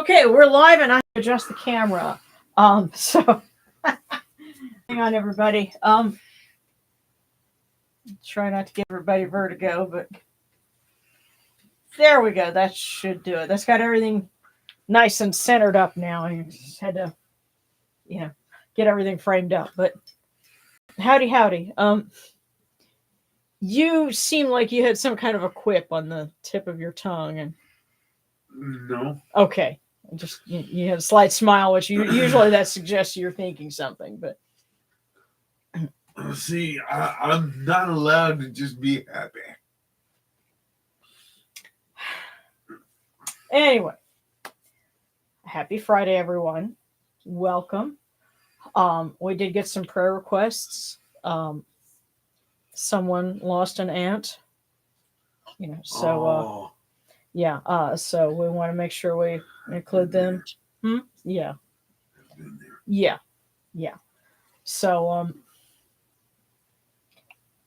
Okay, we're live and I adjust the camera. So hang on everybody. Try not to give everybody vertigo, but there we go. That should do it. That's got everything nice and centered up now. I just had to, get everything framed up. But howdy. You seem like you had some kind of a quip on the tip of your tongue, and No. okay. Just you had a slight smile, which usually that suggests you're thinking something, but See, I'm not allowed to just be happy. anyway, happy Friday, everyone. Welcome. We did get some prayer requests. Someone lost an aunt, so yeah. So we want to make sure we include them. Yeah. Yeah. So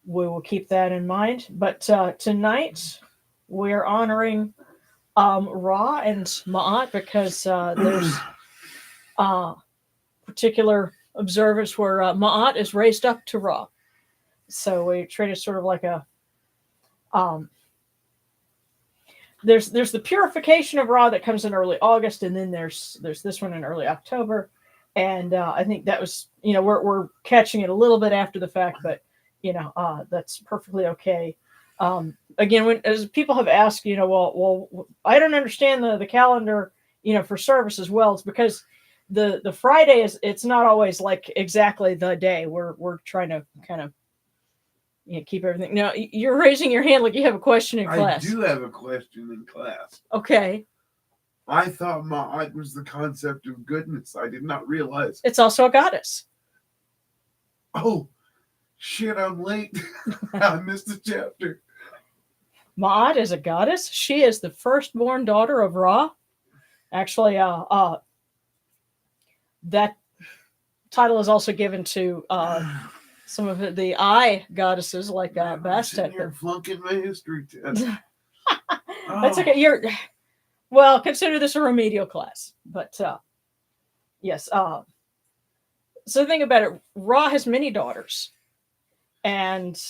we will keep that in mind. But tonight we're honoring Ra and Ma'at because there's particular observance where Ma'at is raised up to Ra. So we treat it sort of like a there's the purification of Ra that comes in early August, and then there's this one in early October, and I think that was we're catching it a little bit after the fact, but that's perfectly okay. Again, as people have asked, well, I don't understand the calendar, for service as well. It's because the Friday it's not always like exactly the day. We're trying to kind of keep everything. Now you're raising your hand like you have a question in class. I do have a question in class. Okay. I thought Ma'at was the concept of goodness. I did not realize it's also a goddess. Oh, shit! I'm late. I missed the chapter. Ma'at is a goddess. She is the firstborn daughter of Ra. Actually, that title is also given to some of the eye goddesses like Bastet. You're flunking my history test. That's okay. Well, consider this a remedial class. But yes. So the thing about it, Ra has many daughters, and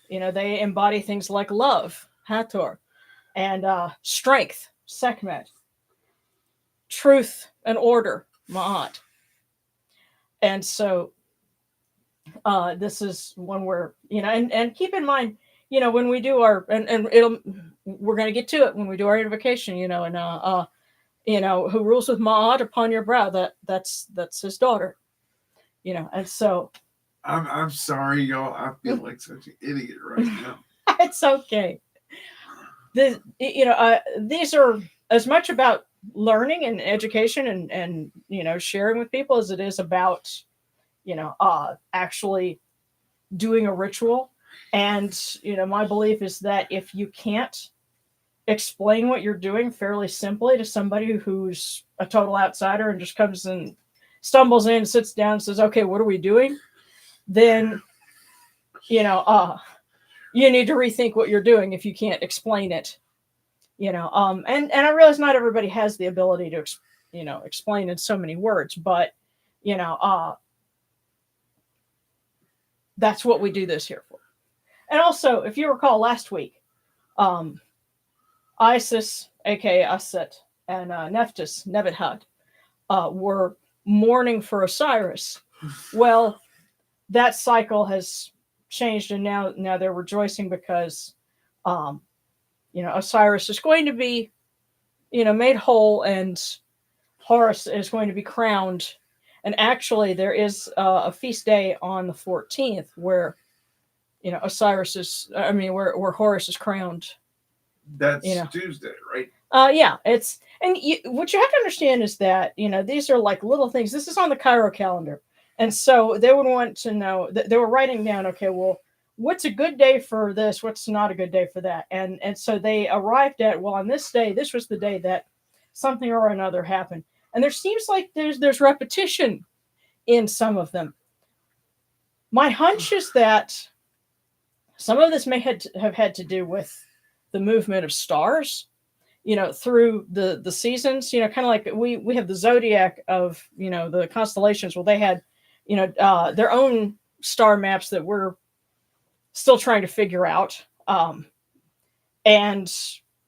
they embody things like love, Hathor, and strength, Sekhmet, truth and order, Ma'at. And so this is one where and keep in mind, when we do our and we're going to get to it when we do our invocation, and who rules with Ma'at upon your brow, that's his daughter, and so I'm sorry, y'all. I feel like such an idiot right now. It's okay. These are as much about learning and education and sharing with people as it is about actually doing a ritual. And my belief is that if you can't explain what you're doing fairly simply to somebody who's a total outsider and just comes and stumbles in, sits down, and says, okay, what are we doing? Then you need to rethink what you're doing if you can't explain it. And I realize not everybody has the ability to explain in so many words, but that's what we do this here for. And also, if you recall last week, Isis, aka Aset, and Nephthys, Nebet-hat, were mourning for Osiris. Well, that cycle has changed, and now they're rejoicing because Osiris is going to be made whole, and Horus is going to be crowned. And actually there is a feast day on the 14th where Osiris is where Horus is crowned. That's Tuesday, right? Yeah, it's what you have to understand is that these are like little things. This is on the Cairo calendar. And so they would want to know that they were writing down, okay, well, what's a good day for this? What's not a good day for that? And so they arrived at, well, on this day, this was the day that something or another happened. And there seems like there's repetition in some of them. My hunch is that some of this may have had to do with the movement of stars. through the seasons, kind of like we have the zodiac of, the constellations. Well, they had, their own star maps that we're still trying to figure out. And,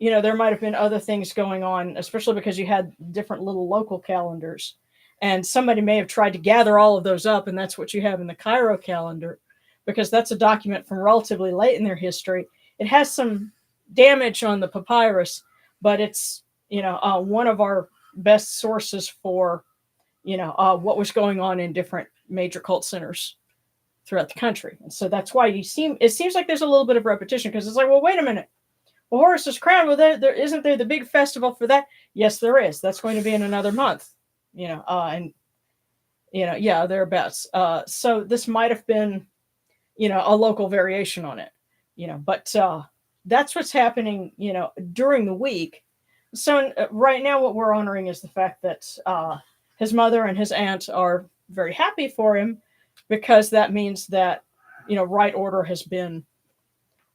there might have been other things going on, especially because you had different little local calendars. And somebody may have tried to gather all of those up, and that's what you have in the Cairo calendar, because that's a document from relatively late in their history. It has some damage on the papyrus, but it's, one of our best sources for, what was going on in different major cult centers throughout the country. And so that's why it seems like there's a little bit of repetition, because it's like, well, wait a minute. Well, Horus's crown, well, there isn't there the big festival for that? Yes, there is. That's going to be in another month, and, yeah, thereabouts. So this might have been, a local variation on it, but that's what's happening, during the week. So right now what we're honoring is the fact that his mother and his aunt are very happy for him, because that means that, right order has been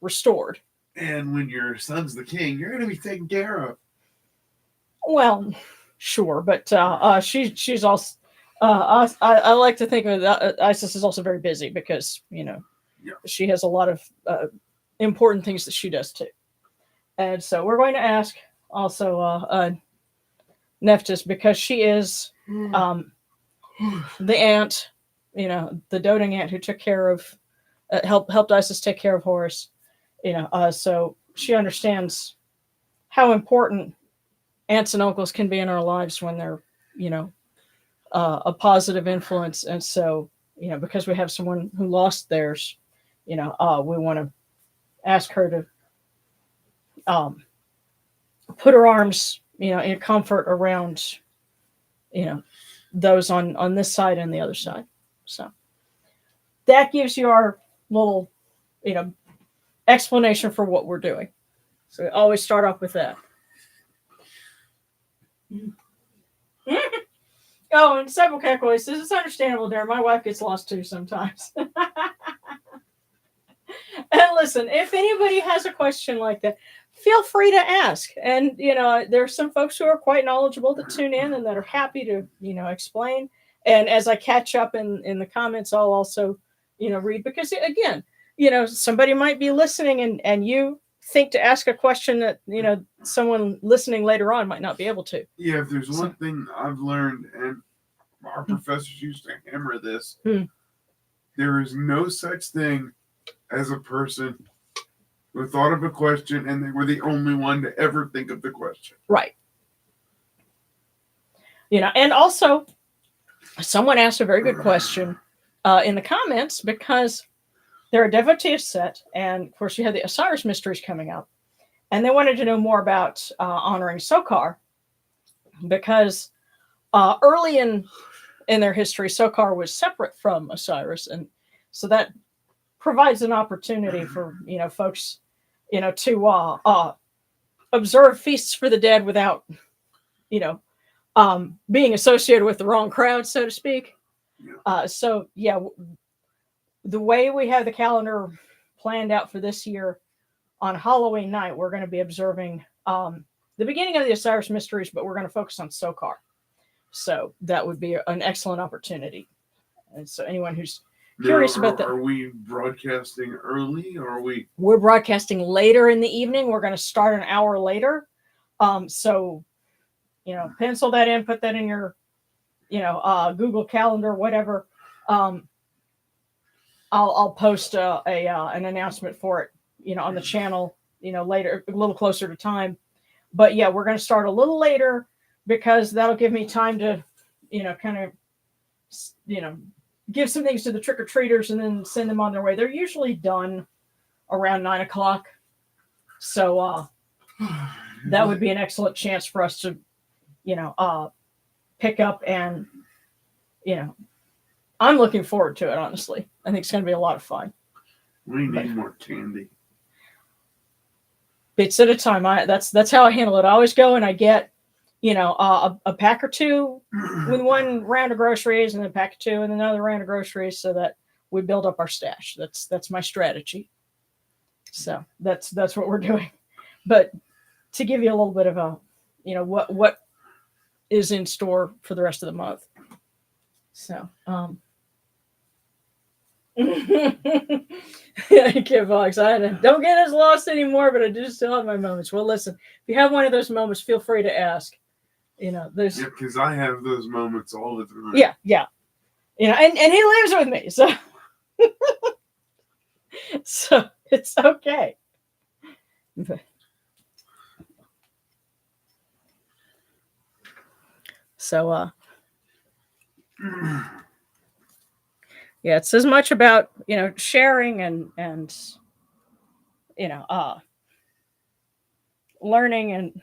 restored. And when your son's the king, you're going to be taken care of. Well, sure, but she's also. I like to think of Isis is also very busy, because she has a lot of important things that she does too. And so we're going to ask also Nephthys, because she is the aunt, the doting aunt who took care of, helped Isis take care of Horus. So she understands how important aunts and uncles can be in our lives when they're, a positive influence. And so, because we have someone who lost theirs, we want to ask her to put her arms, in comfort around, those on this side and the other side. So that gives you our little, explanation for what we're doing. So we always start off with that. Oh, and several calculations. This is understandable there. My wife gets lost too sometimes. And listen, if anybody has a question like that, feel free to ask. And, there's some folks who are quite knowledgeable that tune in and that are happy to, explain. And as I catch up in the comments, I'll also, read, because again, somebody might be listening and you think to ask a question that, someone listening later on might not be able to. Yeah, if there's one thing I've learned, and our professors used to hammer this, there is no such thing as a person who thought of a question and they were the only one to ever think of the question. Right. And also, someone asked a very good question in the comments, because they're a devotee of Set, and of course you have the Osiris mysteries coming up, and they wanted to know more about honoring Sokar, because early in their history, Sokar was separate from Osiris, and so that provides an opportunity for folks to observe feasts for the dead without being associated with the wrong crowd, so to speak. So yeah, the way we have the calendar planned out for this year, on Halloween night, we're going to be observing the beginning of the Osiris mysteries, but we're going to focus on Sokar. So that would be an excellent opportunity. And so anyone who's curious about that. Are we broadcasting early, or are we? We're broadcasting later in the evening. We're going to start an hour later. So, pencil that in, put that in your, Google Calendar, whatever. I'll post an announcement for it, on the channel, later, a little closer to time. But yeah, we're going to start a little later, because that'll give me time to, kind of, give some things to the trick-or-treaters and then send them on their way. They're usually done around 9:00. So that would be an excellent chance for us to, pick up, and, I'm looking forward to it, honestly. I think it's going to be a lot of fun. We need more candy. Bits at a time. That's how I handle it. I always go and I get, a pack or two with one round of groceries, and then a pack or two and another round of groceries, so that we build up our stash. That's my strategy. So that's what we're doing. But to give you a little bit of a, what is in store for the rest of the month. So, Kid Fox, I don't get as lost anymore, but I do still have my moments. Well, listen, if you have one of those moments, feel free to ask. There's because I have those moments all the time. Yeah. And he lives with me, so so it's okay. So yeah, it's as much about sharing and learning and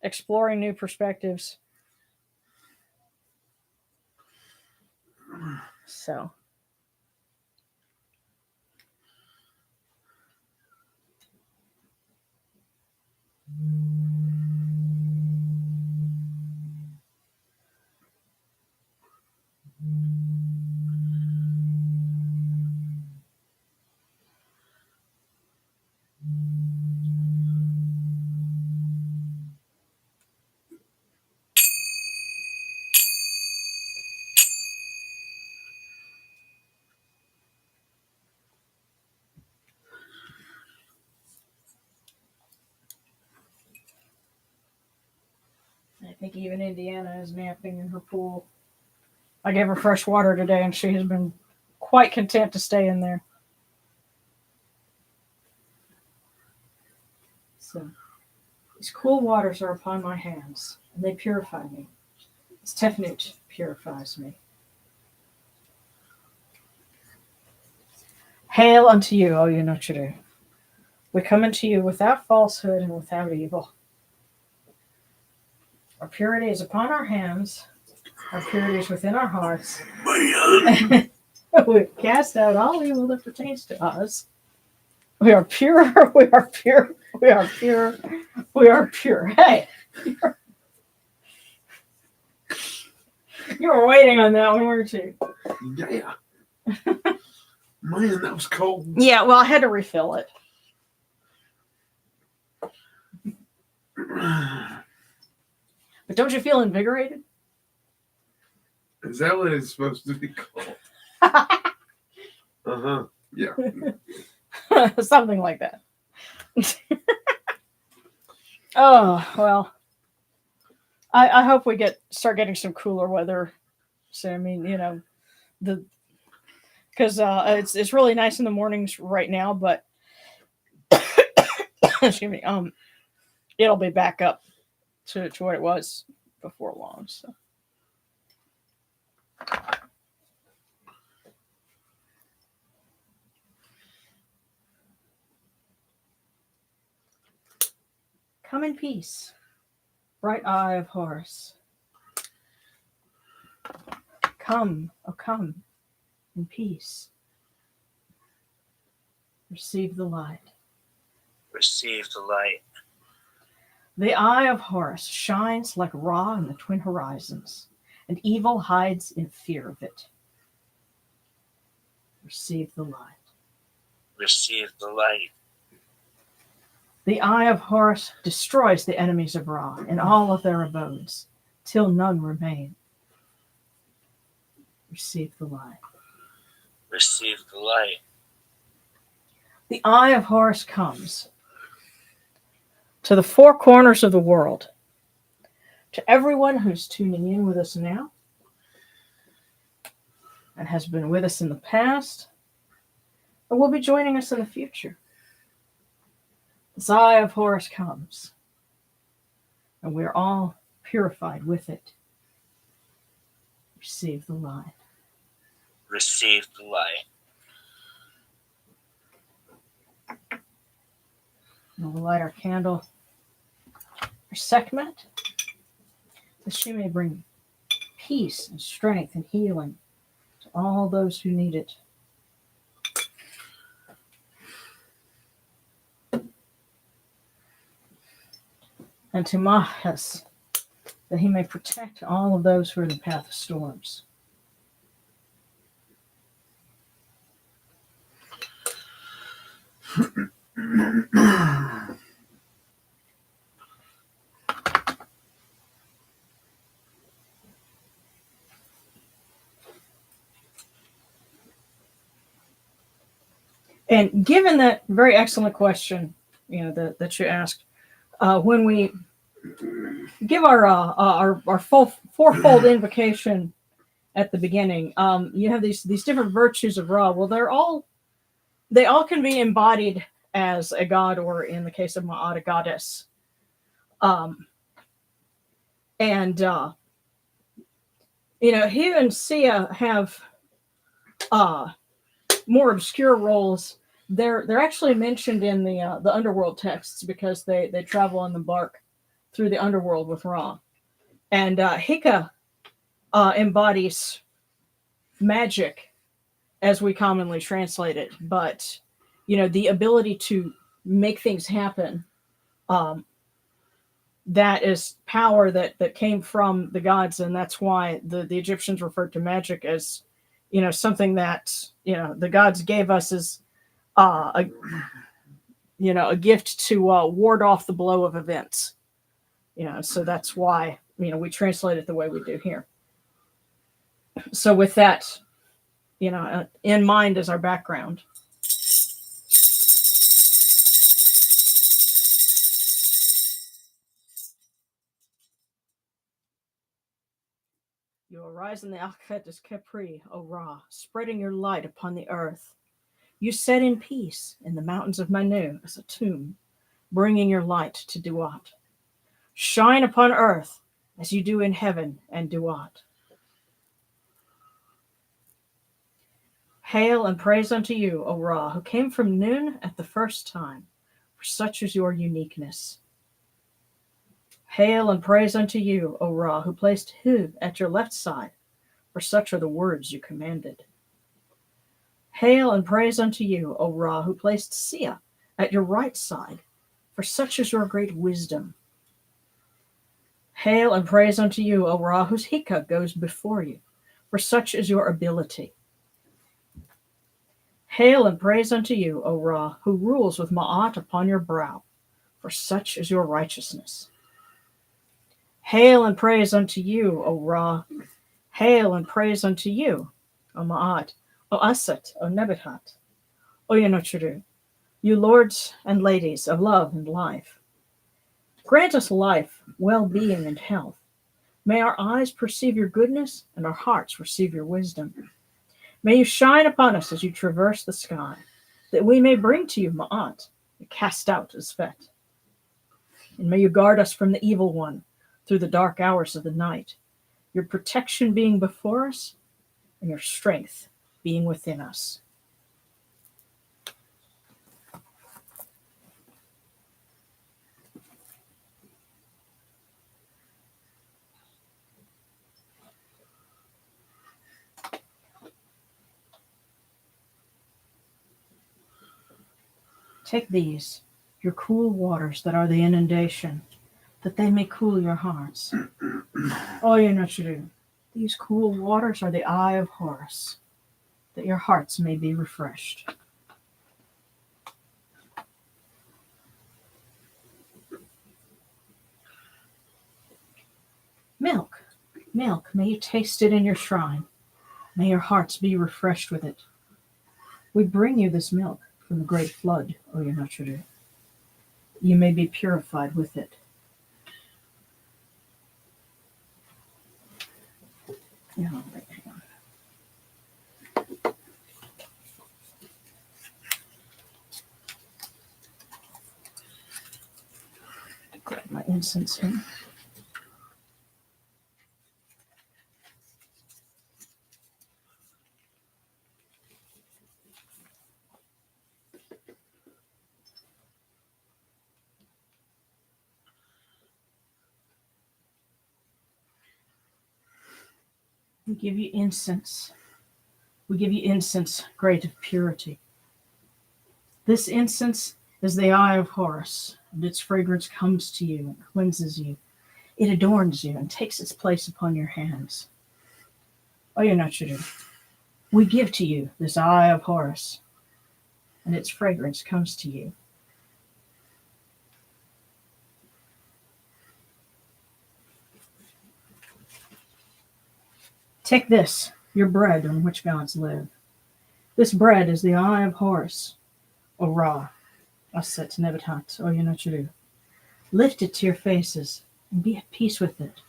exploring new perspectives. So I think even Indiana is napping in her pool. I gave her fresh water today, and she has been quite content to stay in there. So, these cool waters are upon my hands, and they purify me, as Tefnut purifies me. Hail unto you, O Yunochiru. We come unto you without falsehood and without evil. Our purity is upon our hands. Our purity is within our hearts. We cast out all evil that pertains to us. We are pure. We are pure. We are pure. We are pure. Hey, you were waiting on that one, weren't you? Yeah. Man, that was cold. Yeah, well, I had to refill it. But don't you feel invigorated? Is that what it's supposed to be called? Uh-huh. Yeah. Something like that. Oh, well. I hope we start getting some cooler weather. So, I mean, because it's really nice in the mornings right now, but excuse me, it'll be back up to what it was before long. So. Come in peace, bright eye of Horus. Come, oh come, in peace. Receive the light. Receive the light. The eye of Horus shines like Ra in the twin horizons, and evil hides in fear of it. Receive the light. Receive the light. The eye of Horus destroys the enemies of Ra in all of their abodes, till none remain. Receive the light. Receive the light. The eye of Horus comes to the four corners of the world, to everyone who's tuning in with us now and has been with us in the past and will be joining us in the future. This eye of Horus comes, and we're all purified with it. Receive the light. Receive the light. And we'll light our candle for Sekhmet, that she may bring peace and strength and healing to all those who need it. And to Mahas, that he may protect all of those who are in the path of storms. And given that very excellent question, that you asked, when we give our full fourfold invocation at the beginning, you have these different virtues of Ra. Well, they all can be embodied as a god, or in the case of Ma'at, a goddess. And he and Sia have more obscure roles. They're actually mentioned in the underworld texts because they travel on the bark through the underworld with Ra. And Hika embodies magic as we commonly translate it, but the ability to make things happen, that is power that came from the gods, and that's why the Egyptians referred to magic as something that the gods gave us as a gift to ward off the blow of events. So that's why we translate it the way we do here. So with that in mind as our background, you arise in the Aset as Kepri, O Ra, spreading your light upon the earth. You set in peace in the mountains of Manu as a tomb, bringing your light to Duat. Shine upon earth as you do in heaven and Duat. Hail and praise unto you, O Ra, who came from noon at the first time, for such is your uniqueness. Hail and praise unto you, O Ra, who placed Hu at your left side, for such are the words you commanded. Hail and praise unto you, O Ra, who placed Sia at your right side, for such is your great wisdom. Hail and praise unto you, O Ra, whose Hika goes before you, for such is your ability. Hail and praise unto you, O Ra, who rules with Ma'at upon your brow, for such is your righteousness. Hail and praise unto you, O Ra. Hail and praise unto you, O Ma'at, O Aset, O Nebet-hat, O Yanochuru, you lords and ladies of love and life. Grant us life, well-being, and health. May our eyes perceive your goodness and our hearts receive your wisdom. May you shine upon us as you traverse the sky, that we may bring to you Ma'at, and cast out Aset. And may you guard us from the evil one through the dark hours of the night, your protection being before us and your strength being within us. Take these, your cool waters that are the inundation, that they may cool your hearts. Oh, you know what you do. These cool waters are the eye of Horus, that your hearts may be refreshed. Milk, milk, may you taste it in your shrine. May your hearts be refreshed with it. We bring you this milk from the great flood, O Yanochuru. You may be purified with it. Yeah, right, hang on. Grab my incense here. We give you incense. We give you incense, great of purity. This incense is the eye of Horus, and its fragrance comes to you and cleanses you. It adorns you and takes its place upon your hands. Oh, you're not sure. We give to you this eye of Horus, and its fragrance comes to you. Take this, your bread on which gods live. This bread is the eye of Horus, O Ra, Aset, Nebet-hat, O Lulu. Lift it to your faces and be at peace with it.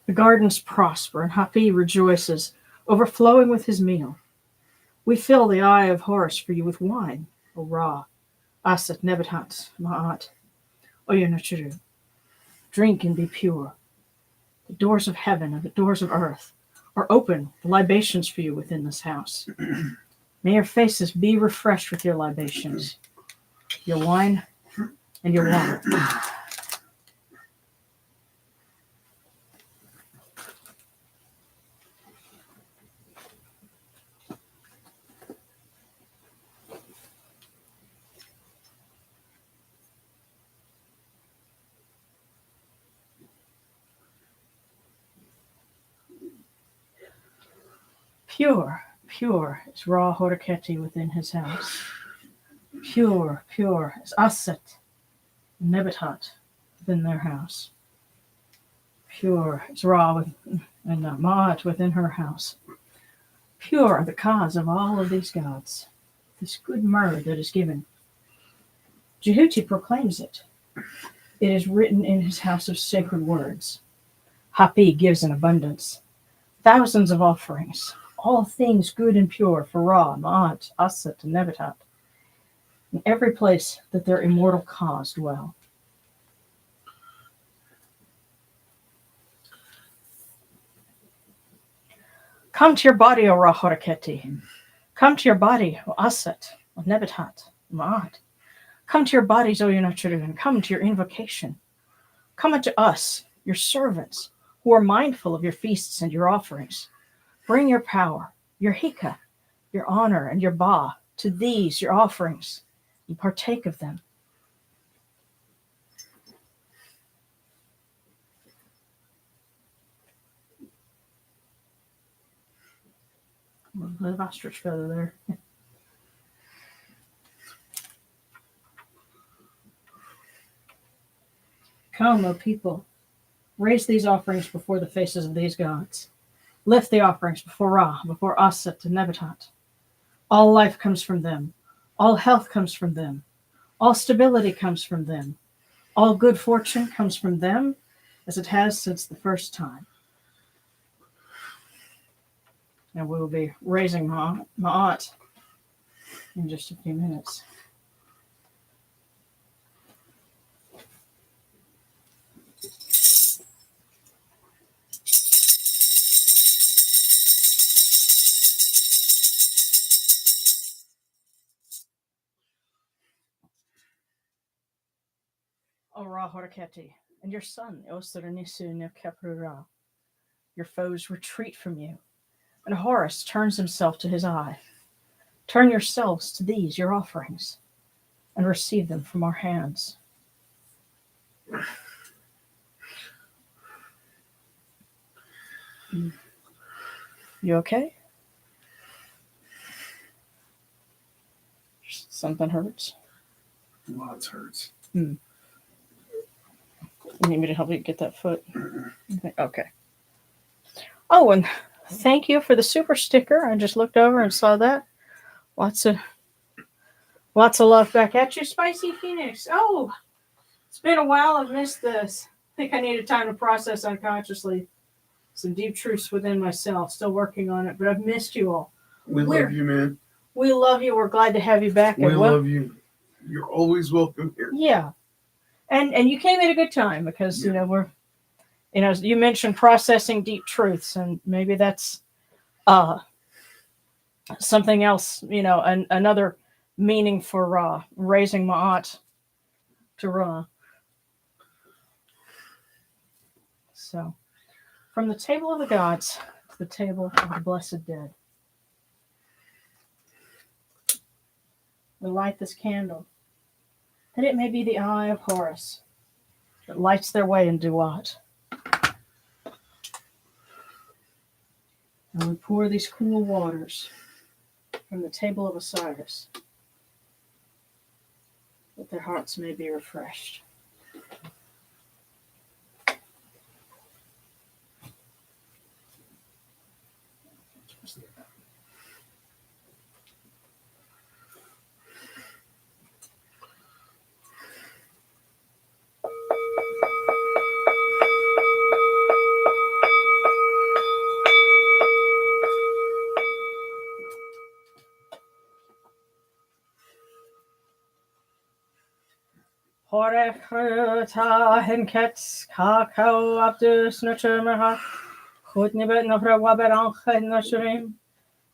The gardens prosper, and Hapi rejoices, overflowing with his meal. We fill the eye of Horus for you with wine, O Ra, Aset, Nebet-hat, Ma'at, O Lulu. Drink and be pure. The doors of heaven and the doors of earth are open, the libations for you within this house. May your faces be refreshed with your libations, your wine and your water. Pure, pure is Ra Horiketi within his house. Pure, pure is Aset and Nebet-hat within their house. Pure is Ra and Ma'at within her house. Pure are the cause of all of these gods. This good myrrh that is given. Jehuti proclaims it. It is written in his house of sacred words. Hapi gives in abundance. Thousands of offerings. All things good and pure for Ra, Ma'at, Aset, and Nebet-hat, in every place that their immortal cause dwell. Come to your body, O Ra Horiketi. Come to your body, O Aset, O Nebet-hat, Ma'at. Come to your bodies, O Lulu, and come to your invocation. Come unto us, your servants, who are mindful of your feasts and your offerings. Bring your power, your hika, your honor, and your ba to these, your offerings, and partake of them. A little bit of ostrich feather there. Come, O people, raise these offerings before the faces of these gods. Lift the offerings before Ra, before Aset and Nebet-hat. All life comes from them. All health comes from them. All stability comes from them. All good fortune comes from them, as it has since the first time. And we will be raising Ma'at in just a few minutes. O Ra Horiketi, and your son, Osiranisu Nephthys. Your foes retreat from you, and Horus turns himself to his eye. Turn yourselves to these, your offerings, and receive them from our hands. You okay? Something hurts? Lots hurts. You need me to help you get that foot? Okay. Oh, and thank you for the super sticker. I just looked over and saw that. Lots of love back at you, Spicy Phoenix. Oh, it's been a while. I've missed this. I think I needed time to process unconsciously some deep truths within myself. Still working on it, but I've missed you all. We love you, man. We love you. We're glad to have you back. We love you. You're always welcome here. Yeah. And you came at a good time because, we're, you mentioned processing deep truths, and maybe that's something else, another meaning for Ra, raising Ma'at to Ra. So, from the table of the gods to the table of the blessed dead. We light this candle, that it may be the eye of Horus that lights their way in Duat. And we pour these cool waters from the table of Osiris, that their hearts may be refreshed. Horekruta henkets kakao abdus nutrumera. Goed nibet nofra waberanche nutrim.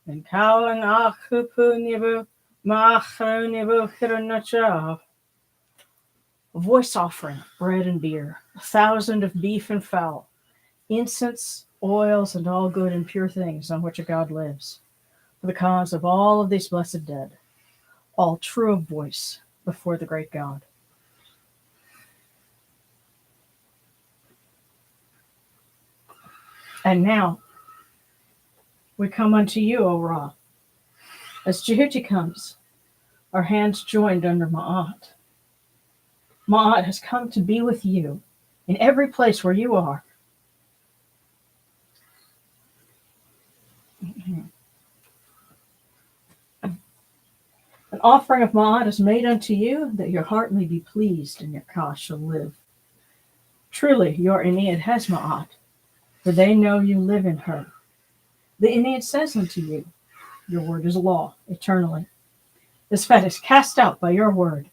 En kauwen achupu nibu. Machru nibu kirunacha. A voice offering, bread and beer, 1,000 of beef and fowl, incense, oils, and all good and pure things on which a God lives, for the cause of all of these blessed dead, all true of voice before the great God. And now we come unto you, O Ra, as Jehuti comes, our hands joined under Ma'at. Ma'at has come to be with you in every place where you are. An offering of Ma'at is made unto you, that your heart may be pleased, and your Ka shall live. Truly, your Ennead has Ma'at, for they know you live in her. The Ennead says unto you, your word is law, eternally. This fat is cast out by your word,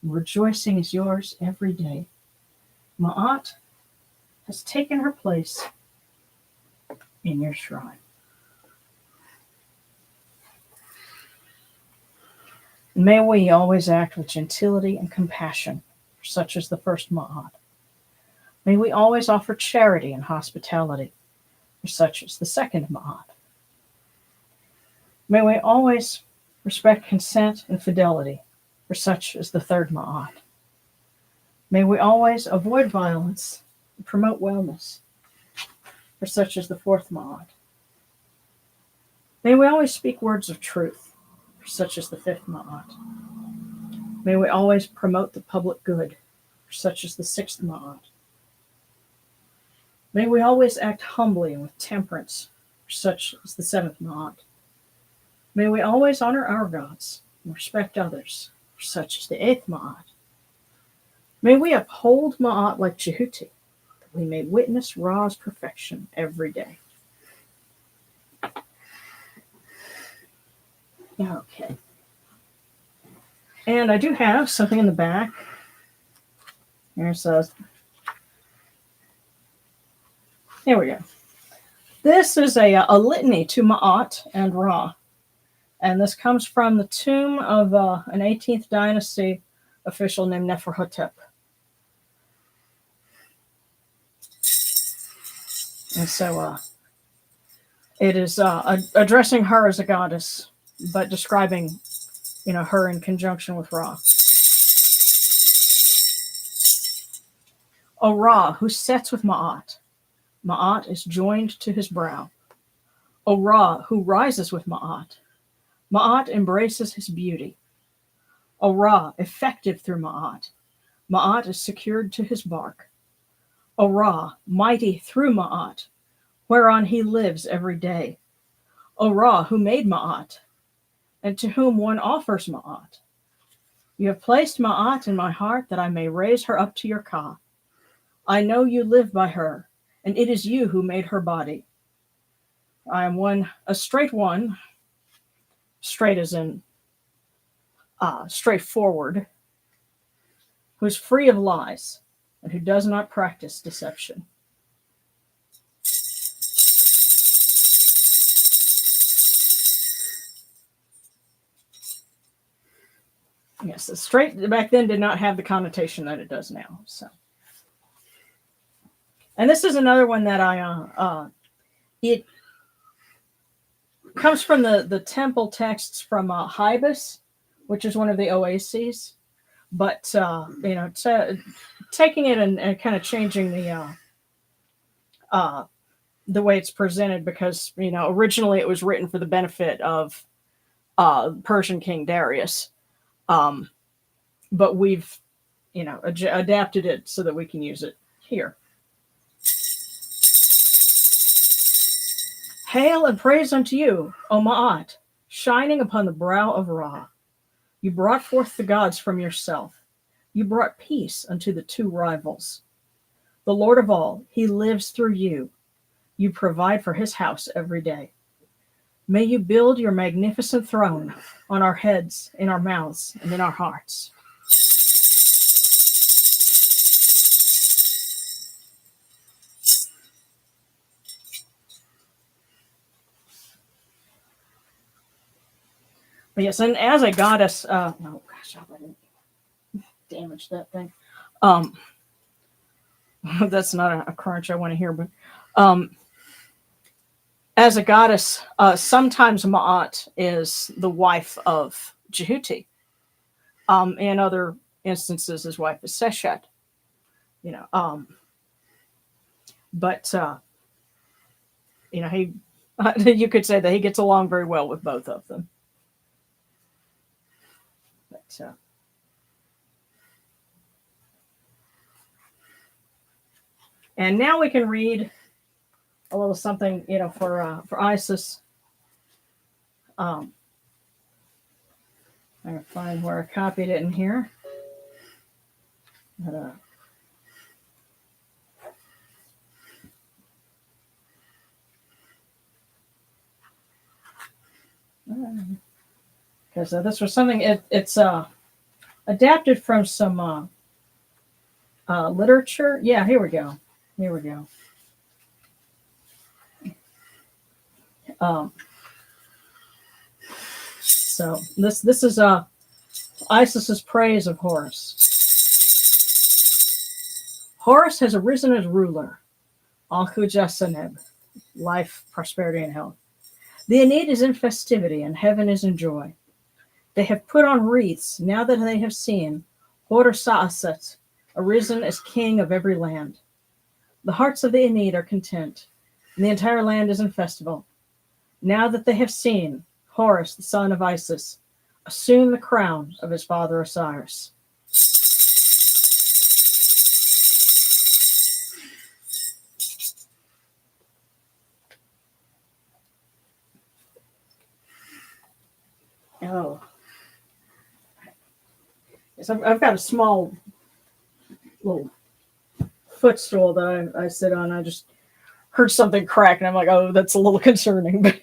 and rejoicing is yours every day. Ma'at has taken her place in your shrine. May we always act with gentility and compassion, for such is the first Ma'at. May we always offer charity and hospitality, for such is the second Ma'at. May we always respect consent and fidelity, for such is the third Ma'at. May we always avoid violence and promote wellness, for such is the fourth Ma'at. May we always speak words of truth, for such is the fifth Ma'at. May we always promote the public good, for such is the sixth Ma'at. May we always act humbly and with temperance, for such is the seventh Ma'at. May we always honor our gods and respect others, for such is the eighth Ma'at. May we uphold Ma'at like Jehuti, that we may witness Ra's perfection every day. Okay. And I do have something in the back. Here we go. This is a litany to Ma'at and Ra. And this comes from the tomb of an 18th dynasty official named Nephthys. And so it is addressing her as a goddess, but describing, her in conjunction with Ra. O Ra, who sets with Ma'at. Ma'at is joined to his brow. O Ra, who rises with Ma'at. Ma'at embraces his beauty. O Ra, effective through Ma'at. Ma'at is secured to his bark. O Ra, mighty through Ma'at, whereon he lives every day. O Ra, who made Ma'at, and to whom one offers Ma'at. You have placed Ma'at in my heart that I may raise her up to your Ka. I know you live by her, and it is you who made her body. I am a straight one, straight as in straightforward, who is free of lies, and who does not practice deception. Yes, the straight back then did not have the connotation that it does now. So, and this is another one that it comes from the temple texts from Hybus, which is one of the oases. But taking it and kind of changing the way it's presented, because originally it was written for the benefit of Persian King Darius. But we've, adapted it so that we can use it here. Hail and praise unto you, O Ma'at, shining upon the brow of Ra. You brought forth the gods from yourself. You brought peace unto the two rivals. The Lord of all, he lives through you. You provide for his house every day. May you build your magnificent throne on our heads, in our mouths, and in our hearts. But yes, and as a goddess, no, gosh, I didn't damage that thing. Um, that's not a crunch I want to hear, but as a goddess, sometimes Ma'at is the wife of Jehuti. In other instances, his wife is Seshet. You know, but you know, he you could say that he gets along very well with both of them. But and now we can read a little something, you know, for Isis. I'm gonna find where I copied it in here. But, because this was something it's adapted from some literature. Yeah, here we go. Here we go. So this is Isis's praise of Horus. Horus has arisen as ruler, Al-Hujasaneb, life, prosperity, and health. The Aeneid is in festivity, and heaven is in joy. They have put on wreaths now that they have seen Horus Aset, arisen as king of every land. The hearts of the Aeneid are content, and the entire land is in festival. Now that they have seen Horus, the son of Isis, assume the crown of his father Osiris. Oh. Yes, I've got a small little footstool that I sit on. I just heard something crack, and I'm like, oh, that's a little concerning, but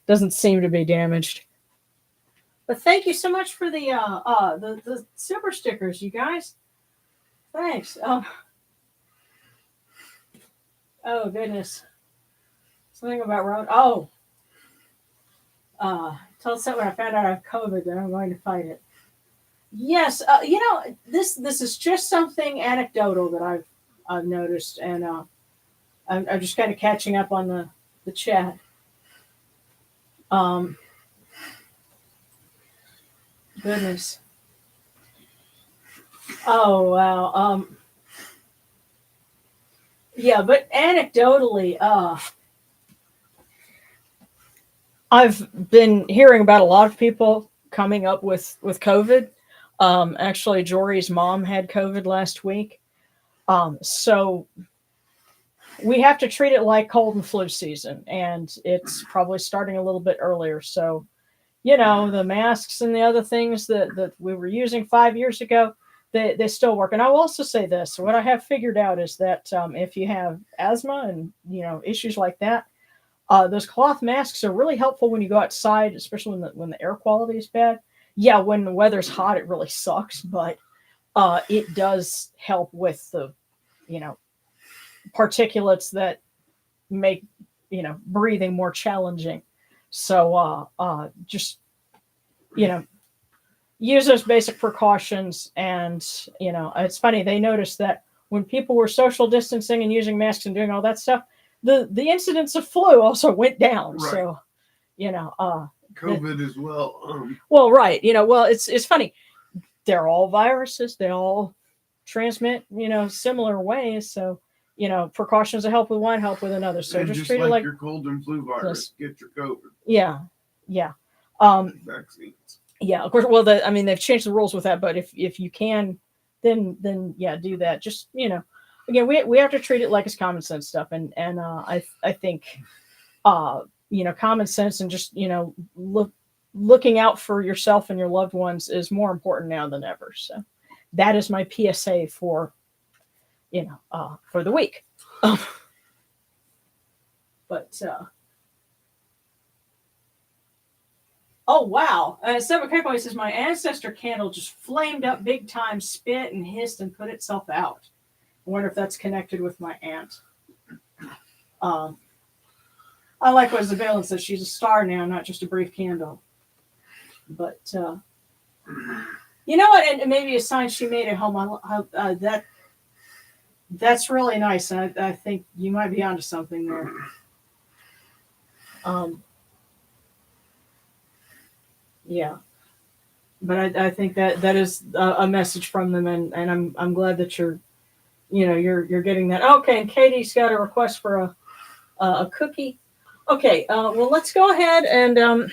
doesn't seem to be damaged. But thank you so much for the super stickers, you guys. Thanks. Oh goodness. Something about road. Oh. Tell us that when I found out I have COVID, then I'm going to fight it. Yes, you know, this is just something anecdotal that I've noticed, and I'm just kind of catching up on the chat. Goodness. Oh wow. Yeah, but anecdotally, I've been hearing about a lot of people coming up with COVID. Actually, Jory's mom had COVID last week. So we have to treat it like cold and flu season, and it's probably starting a little bit earlier. So, you know, the masks and the other things that we were using 5 years ago, they still work. And I will also say this: what I have figured out is that if you have asthma and, you know, issues like that, those cloth masks are really helpful when you go outside, especially when the air quality is bad. Yeah, when the weather's hot, it really sucks, but it does help with the, you know, particulates that make, you know, breathing more challenging. So just, you know, use those basic precautions. And, you know, it's funny, they noticed that when people were social distancing and using masks and doing all that stuff, the incidence of flu also went down. Right. So, you know, COVID as well. Well, right. You know, well, it's funny. They're all viruses. They all transmit, you know, similar ways. So, you know, precautions that help with one help with another. So and just just treat like it like your cold and flu virus, get your COVID. Yeah. Yeah. Vaccines. Yeah, of course. Well, they've changed the rules with that, but if you can, then yeah, do that. Just, you know, again, we have to treat it like it's common sense stuff, and I think, you know, common sense and just, you know, looking out for yourself and your loved ones is more important now than ever. So that is my PSA for, you know, for the week. But oh wow! Seven K says my ancestor candle just flamed up big time, spit and hissed and put itself out. I wonder if that's connected with my aunt. I like what Isabella says. She's a star now, not just a brief candle. But you know what? And maybe a sign she made at home. That's really nice. And I think you might be onto something there. Yeah. But I think that is a message from them, and I'm glad that you're getting that. Okay, and Katie's got a request for a cookie. Okay, well, let's go ahead and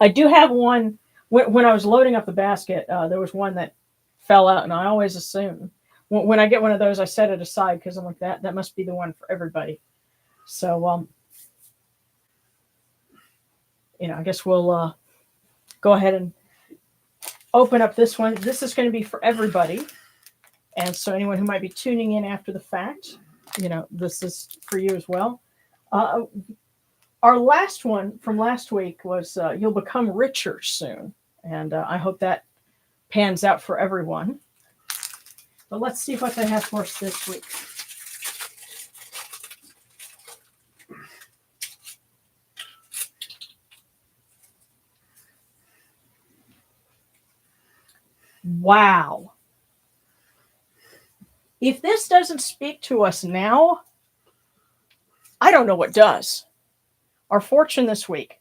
I do have one. When I was loading up the basket, there was one that fell out, and I always assume when I get one of those, I set it aside because I'm like that must be the one for everybody. So I guess we'll go ahead and open up this one. This is going to be for everybody, and so anyone who might be tuning in after the fact, this is for you as well. Our last one from last week was you'll become richer soon. And I hope that pans out for everyone. But let's see what they have for us this week. Wow. If this doesn't speak to us now, I don't know what does. Our fortune this week.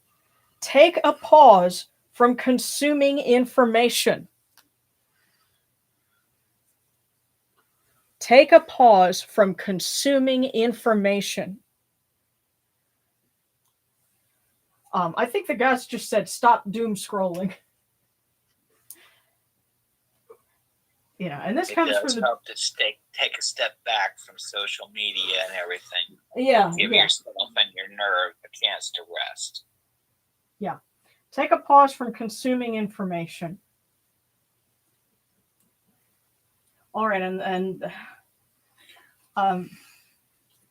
Take a pause from consuming information. Take a pause from consuming information. I think the guys just said stop doom scrolling. And this comes from help to take a step back from social media and everything. Yeah. Give yourself and your nerve a chance to rest. Yeah. Take a pause from consuming information. All right, and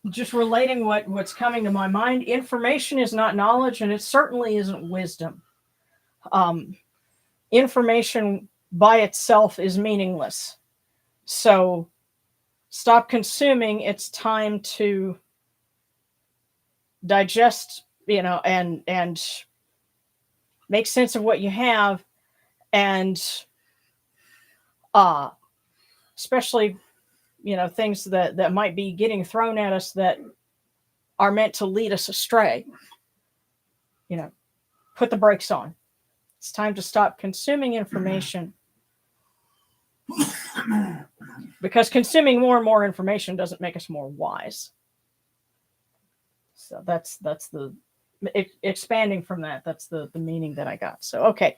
just relating what's coming to my mind, information is not knowledge, and it certainly isn't wisdom. Information by itself is meaningless. So stop consuming. It's time to digest, and make sense of what you have, and especially things that might be getting thrown at us that are meant to lead us astray. Put the brakes on. It's time to stop consuming information, because consuming more and more information doesn't make us more wise. So that's the expanding from that. That's the meaning that I got. So okay,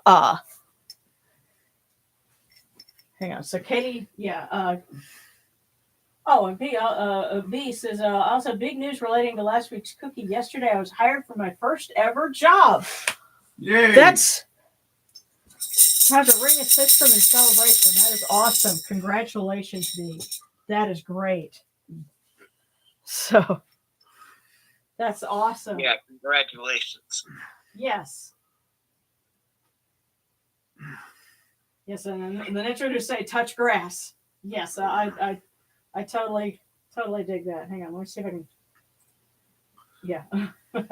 hang on. So Katie, yeah. And B says also big news relating to last week's cookie. Yesterday, I was hired for my first ever job. Yay! That's have to ring a system in celebration. That is awesome. Congratulations, B. That is great. So that's awesome. Yeah, congratulations. Yes. Yes, and then introduce say touch grass. Yes, I totally dig that. Hang on, let me see if I can. Yeah,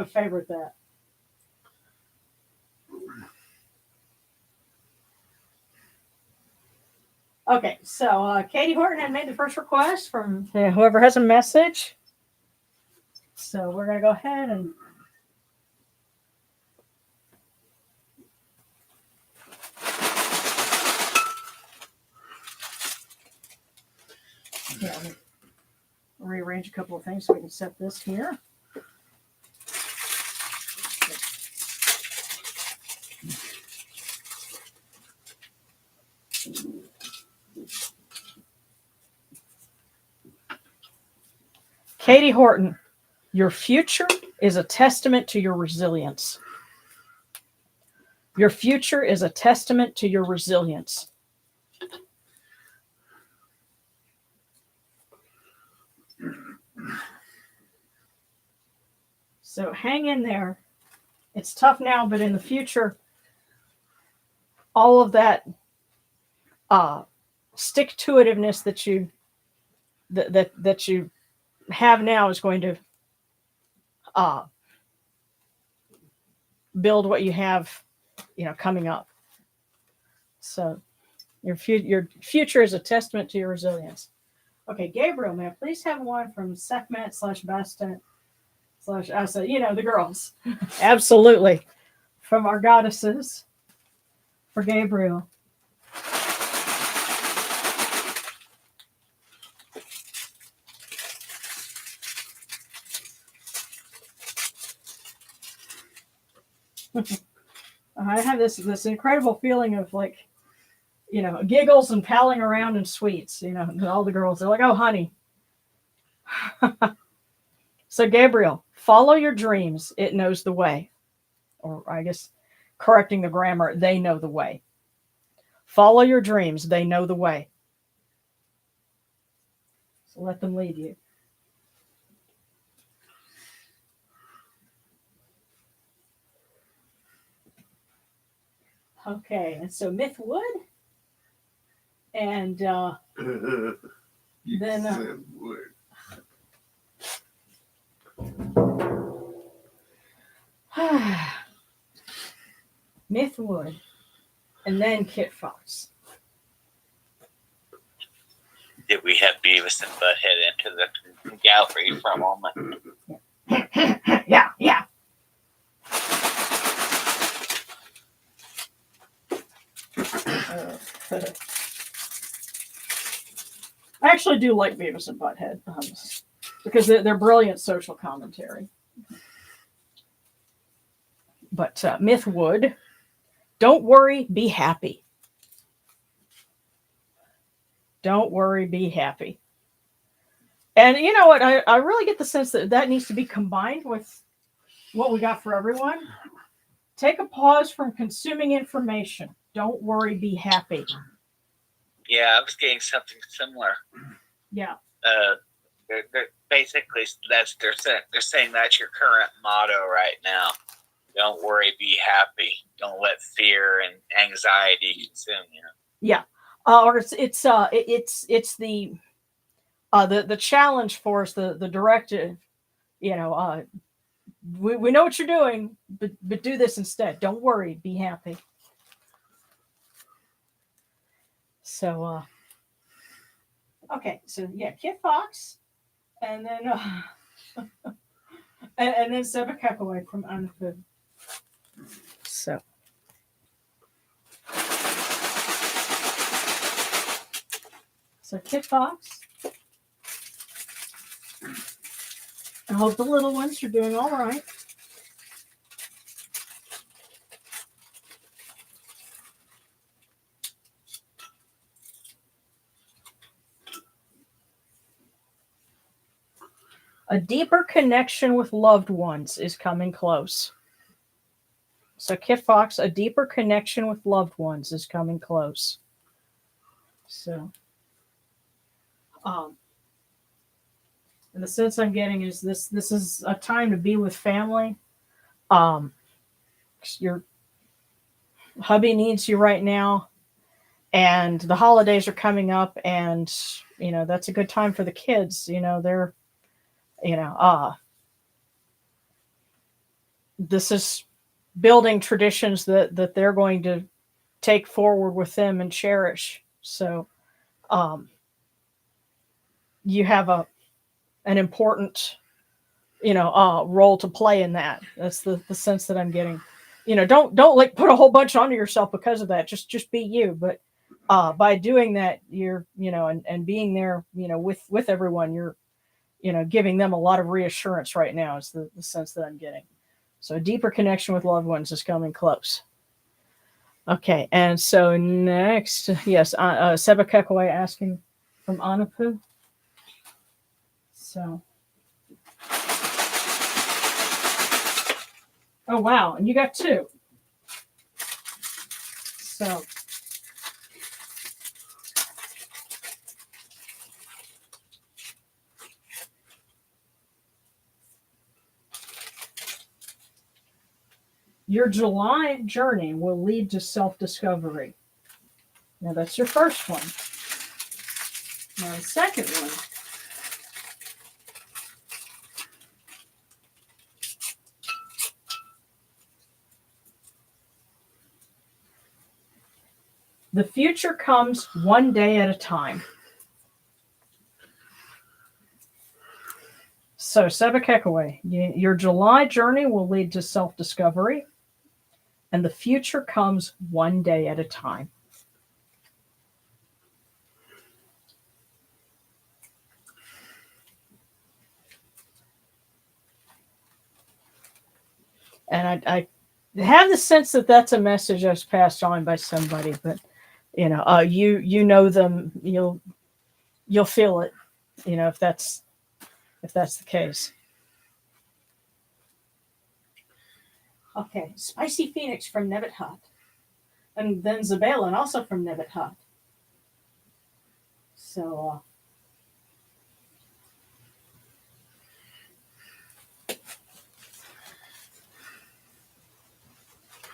favorite that. Okay, so Katie Horton had made the first request from whoever has a message. So we're gonna go ahead and. Yeah, let me rearrange a couple of things so we can set this here. Katie Horton, your future is a testament to your resilience. Your future is a testament to your resilience. So hang in there. It's tough now, but in the future, all of that stick-to-itiveness that you have now is going to build what you have coming up. So your future is a testament to your resilience. Okay, Gabriel, may I please have one from Sekhmet/Bastet /Aset, the girls. Absolutely. From our goddesses for Gabriel. I have this incredible feeling of giggles and palling around in sweets, and all the girls, they're like, oh, honey. So Gabriel, follow your dreams. It knows the way. Or I guess correcting the grammar, they know the way. Follow your dreams. They know the way. So let them lead you. Okay, and so Mythwood. And then said wood. Mythwood, and then Kit Fox. Did we have Beavis and Butthead into the gallery for a moment? Yeah. I actually do like Beavis and Butthead because they're brilliant social commentary. But Mythwood, don't worry, be happy. Don't worry, be happy. And you know what? I really get the sense that needs to be combined with what we got for everyone. Take a pause from consuming information. Don't worry, be happy. Yeah, I was getting something similar. Yeah. They're basically they're saying that's your current motto right now. Don't worry, be happy. Don't let fear and anxiety consume you. Yeah. Or it's the challenge for us, the directive. We know what you're doing, but do this instead. Don't worry, be happy. So okay, so yeah, Kit Fox, and then and then Seba Kekaway from Anafu. So Kit Fox. I hope the little ones are doing all right. A deeper connection with loved ones is coming close. So Kit Fox, a deeper connection with loved ones is coming close. So, and the sense I'm getting is this is a time to be with family. Your hubby needs you right now, and the holidays are coming up, and that's a good time for the kids. They're this is building traditions that they're going to take forward with them and cherish. So you have an important role to play in that. That's the sense that I'm getting. Don't like put a whole bunch onto yourself because of that. Just be you. But by doing that, you're and being there with everyone, you're giving them a lot of reassurance right now is the sense that I'm getting. So a deeper connection with loved ones is coming close. Okay, and so next, yes, Seba Kekaway asking from Anapu. So, oh wow, and you got two. So, your July journey will lead to self-discovery. Now that's your first one. Now the second one. The future comes one day at a time. So, Sebekekwe, your July journey will lead to self-discovery, and the future comes one day at a time. And I have the sense that that's a message that's passed on by somebody, but you know them, you'll feel it, if that's the case. Okay, Spicy Phoenix from Nebet-hat, and then Zabalin also from Nebet-hat. So.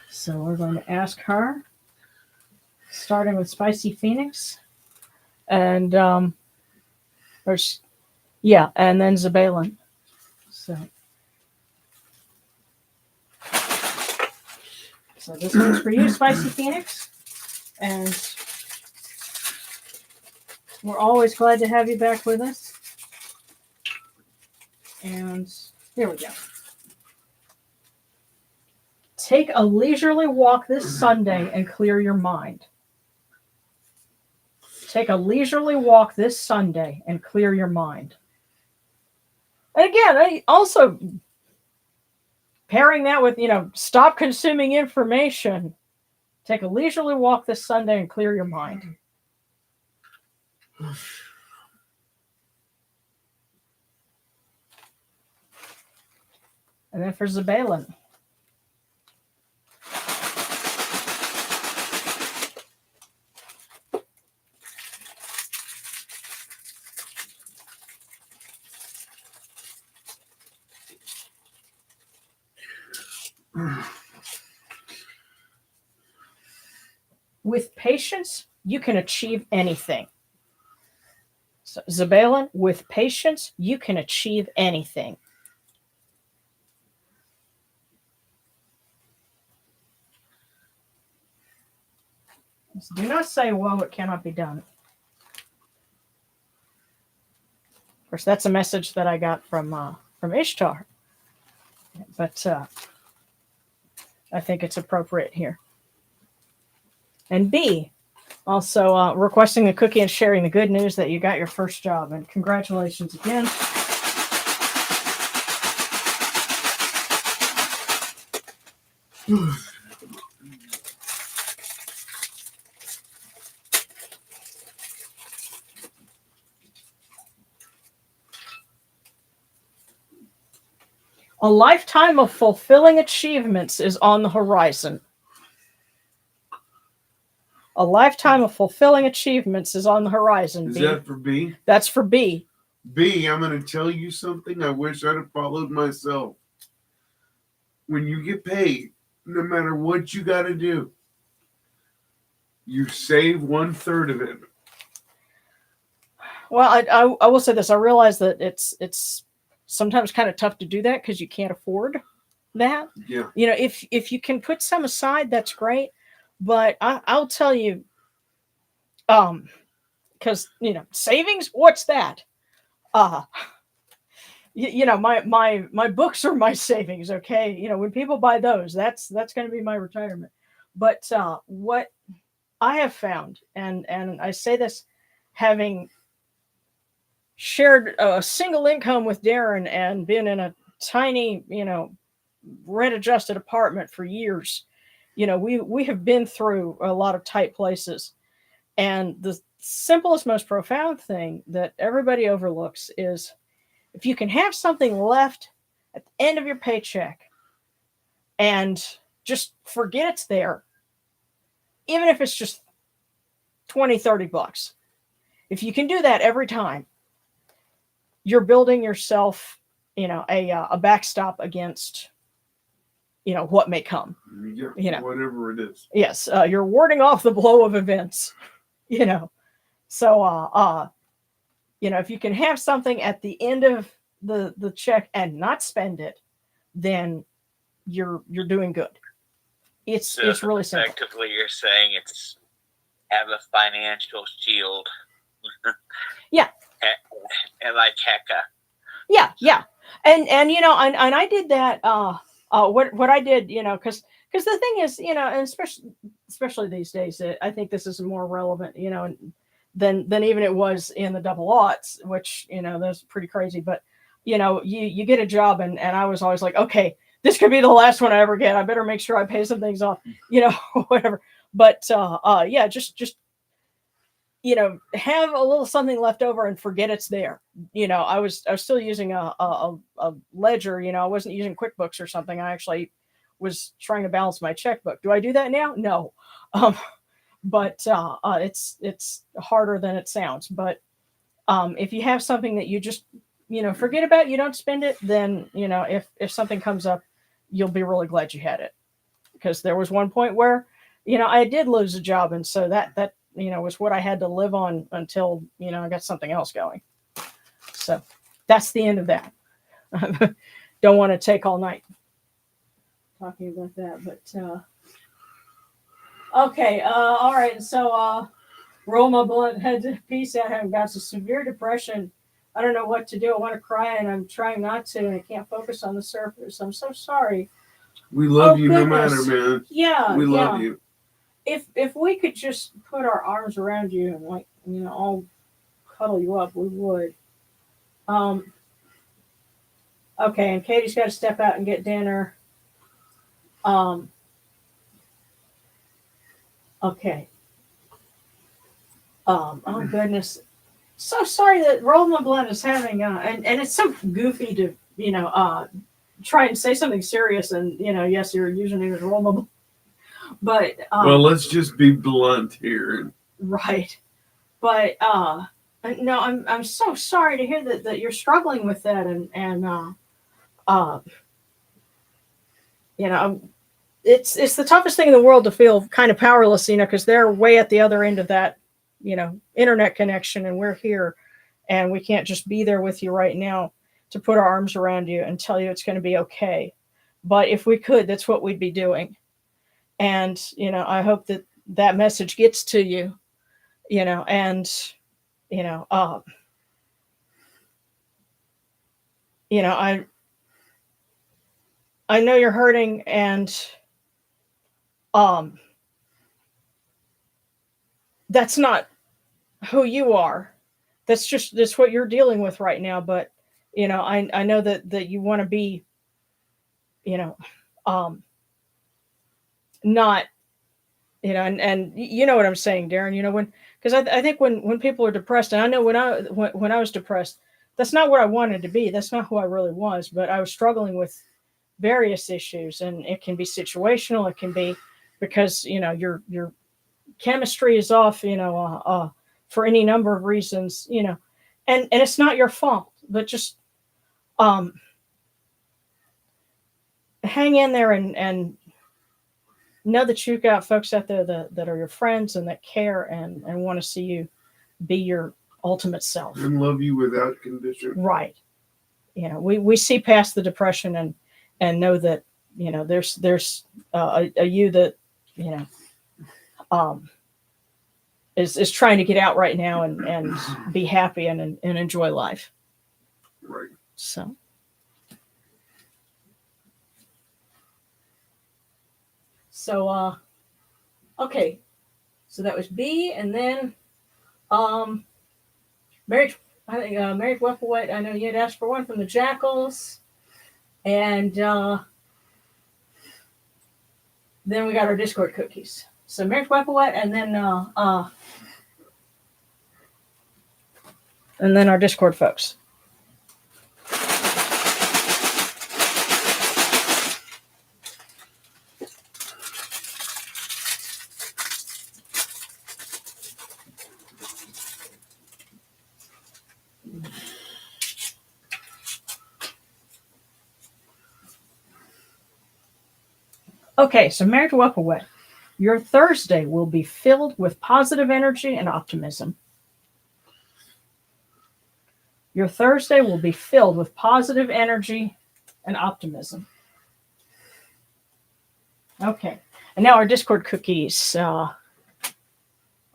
So we're going to ask her, starting with Spicy Phoenix, and and then Zabalin. So this one's for you, Spicy Phoenix, and we're always glad to have you back with us. And here we go. Take a leisurely walk this Sunday and clear your mind. Take a leisurely walk this Sunday and clear your mind. And again, I also pairing that with, stop consuming information. Take a leisurely walk this Sunday and clear your mind. And then for Zabalin. With patience, you can achieve anything. So, Zabalin, with patience, you can achieve anything. So do not say, well, it cannot be done. Of course, that's a message that I got from Ishtar. But I think it's appropriate here. And B, also requesting a cookie and sharing the good news that you got your first job. And congratulations again. A lifetime of fulfilling achievements is on the horizon. A lifetime of fulfilling achievements is on the horizon. Is that for B? That's for B. B, I'm going to tell you something I wish I'd have followed myself. When you get paid, no matter what you got to do, you save 1/3 of it. Well, I will say this. I realize that it's sometimes kind of tough to do that because you can't afford that. Yeah. If you can put some aside, that's great. But I'll tell you, because savings, what's that? My books are my savings. Okay, when people buy those, that's going to be my retirement. But what I have found, and I say this having shared a single income with Darren and been in a tiny, rent adjusted apartment for years. We have been through a lot of tight places, and the simplest, most profound thing that everybody overlooks is if you can have something left at the end of your paycheck and just forget it's there, even if it's just $20-$30. If you can do that every time, you're building yourself, a backstop against, what may come. Yeah, whatever it is. Yes, you're warding off the blow of events, So, if you can have something at the end of the check and not spend it, then you're doing good. It's really simple. Effectively, you're saying it's have a financial shield. Yeah. And like Hecka. Yeah. And I did that. What I did, because the thing is, and especially these days, I think this is more relevant, than even it was in the double aughts, which that's pretty crazy. But you get a job, and I was always like, okay, this could be the last one I ever get. I better make sure I pay some things off, whatever. But yeah, just have a little something left over and forget it's there. I was still using a ledger. I wasn't using QuickBooks or something. I actually was trying to balance my checkbook. Do I do that now? No. But it's harder than it sounds. But if you have something that you just forget about, you don't spend it, then if something comes up, you'll be really glad you had it. Because there was one point where I did lose a job, and so that was what I had to live on until I got something else going. So that's the end of that. Don't want to take all night talking about that, but okay, all right. So roll my blunt, head to peace out. I've got some severe depression. I don't know what to do. I want to cry, and I'm trying not to, and I can't focus on the surface. I'm so sorry. We love you goodness. no matter, man. Yeah, we love you. If we could just put our arms around you and all cuddle you up, we would. Okay, and Katie's got to step out and get dinner. Okay. Oh goodness. So sorry that Roll My Blunt is having and it's so goofy to try and say something serious, and yes, your username is Roll My Blunt. But well, let's just be blunt here. Right. But no, I'm so sorry to hear that you're struggling with that, and it's the toughest thing in the world to feel kind of powerless, because they're way at the other end of that, internet connection, and we're here, and we can't just be there with you right now to put our arms around you and tell you it's going to be okay. But if we could, that's what we'd be doing. And, I hope that message gets to you, and, I know you're hurting, and, that's not who you are. That's what you're dealing with right now. But, I know that you want to be, not, and you know what I'm saying, Darren, because I think when people are depressed, and I know when I was depressed, that's not what I wanted to be. That's not who I really was, but I was struggling with various issues, and it can be situational. It can be because, your chemistry is off, for any number of reasons, and it's not your fault, but just, hang in there and know that you've got folks out there that are your friends and that care and want to see you be your ultimate self and love you without condition. Right. We see past the depression and know that, there's a you that, is trying to get out right now and be happy and enjoy life. Right. So, okay. So that was B, and then, Marriage Weapawet. I know you had asked for one from the Jackals, and then we got our Discord cookies. So Marriage Weapawet, and then our Discord folks. Okay, so Marriage Weapawet. Your Thursday will be filled with positive energy and optimism. Your Thursday will be filled with positive energy and optimism. Okay. And now our Discord cookies.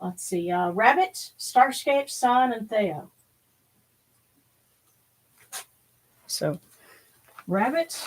Let's see. Rabbit, Starscape, Sun, and Theo. So, Rabbit.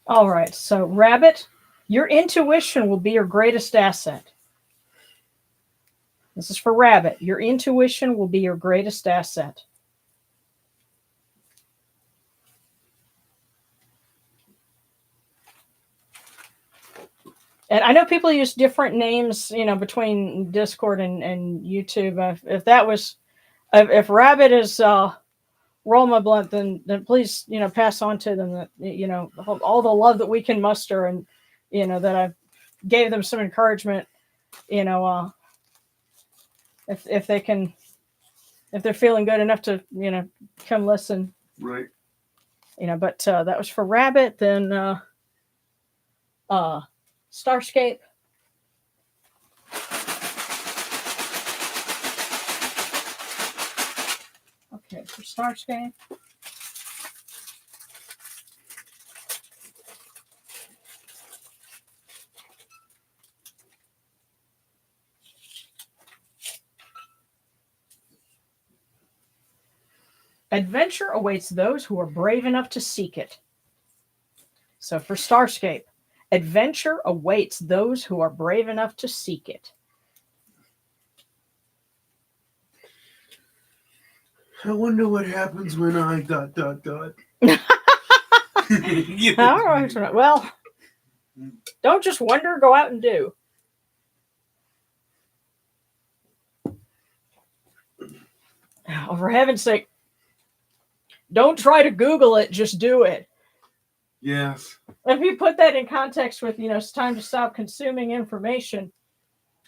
All right, so Rabbit, your intuition will be your greatest asset. This is for Rabbit. Your intuition will be your greatest asset. And I know people use different names, between Discord and YouTube. If Rabbit is Roll My Blunt, then please, pass on to them that, all the love that we can muster, and, that I gave them some encouragement, if they're feeling good enough to, come listen. Right. But that was for Rabbit. Then Starscape. Okay, for Starscape. Adventure awaits those who are brave enough to seek it. So for Starscape, adventure awaits those who are brave enough to seek it. I wonder what happens when I ... All right. Well, don't just wonder, go out and do. Oh, for heaven's sake, don't try to Google it, just do it. Yes. If you put that in context with, it's time to stop consuming information.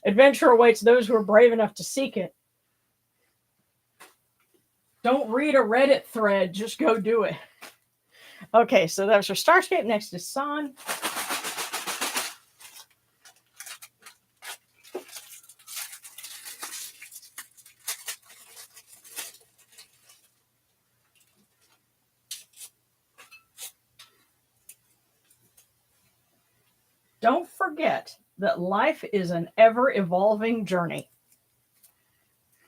Adventure awaits those who are brave enough to seek it. Don't read a Reddit thread, just go do it. Okay, so that was for Starscape. Next is Sun. Don't forget that life is an ever-evolving journey.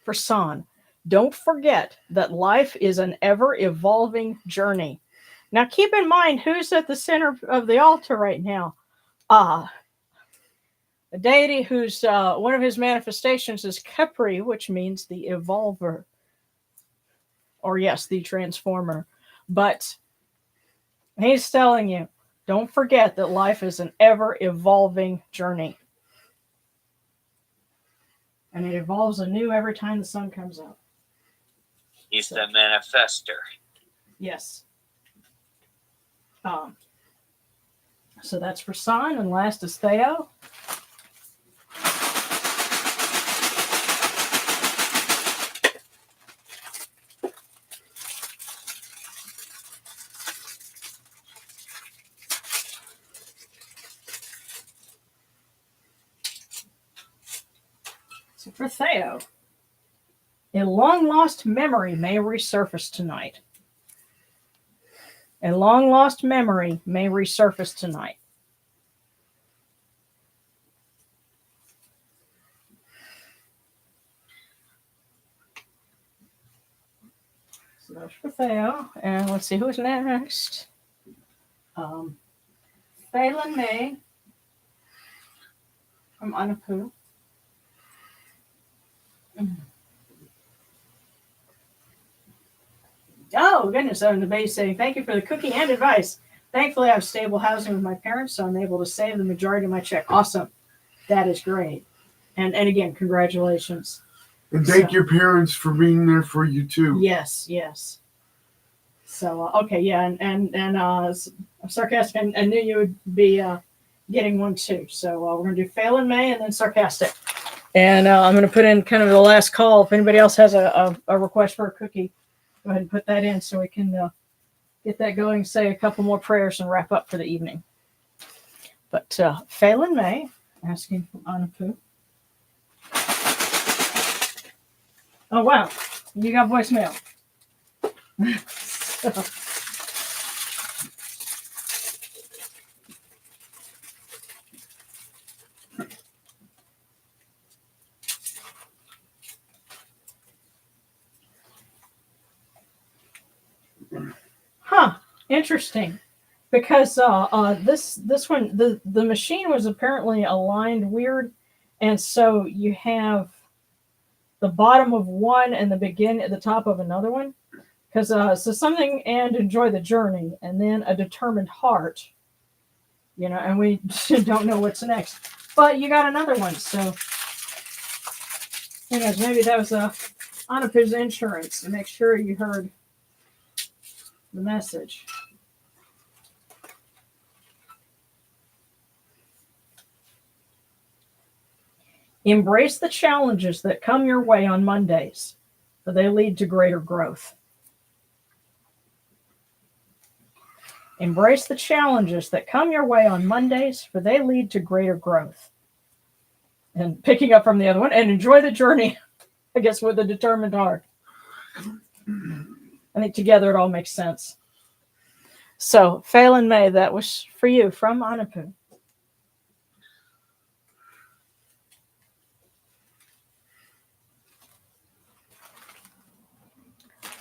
For Sun, don't forget that life is an ever-evolving journey. Now, keep in mind who's at the center of the altar right now. A deity whose one of his manifestations is Khepri, which means the evolver. Or yes, the transformer. But he's telling you, don't forget that life is an ever-evolving journey. And it evolves anew every time the sun comes up. He's the manifester. Yes. So that's for Sun, and last is Theo. So for Theo, a long-lost memory may resurface tonight. A long-lost memory may resurface tonight. So that's for Theo. And let's see who's next. Phelan May from Anapu. Oh, goodness. The base saying, thank you for the cookie and advice. Thankfully, I have stable housing with my parents, so I'm able to save the majority of my check. Awesome. That is great. And again, congratulations. And thank your parents for being there for you, too. Yes. So, okay, yeah. And sarcastic, I knew you would be getting one, too. So we're going to do Phelan May and then sarcastic. And I'm going to put in kind of the last call. If anybody else has a request for a cookie, go ahead and put that in so we can get that going, say a couple more prayers, and wrap up for the evening. But Phelan May asking from Anapu. Oh wow, you got voicemail. Huh, interesting. Because this one, the machine was apparently aligned weird, and so you have the bottom of one and the top of another one. Because so something and enjoy the journey, and then a determined heart, and we don't know what's next. But you got another one, so who knows? Maybe that was Anapu's insurance to make sure you heard the message. Embrace the challenges that come your way on Mondays, for they lead to greater growth. Embrace the challenges that come your way on Mondays, for they lead to greater growth. And picking up from the other one, and enjoy the journey, I guess, with a determined heart. I think together it all makes sense. So, Phelan May, that was for you from Anapu.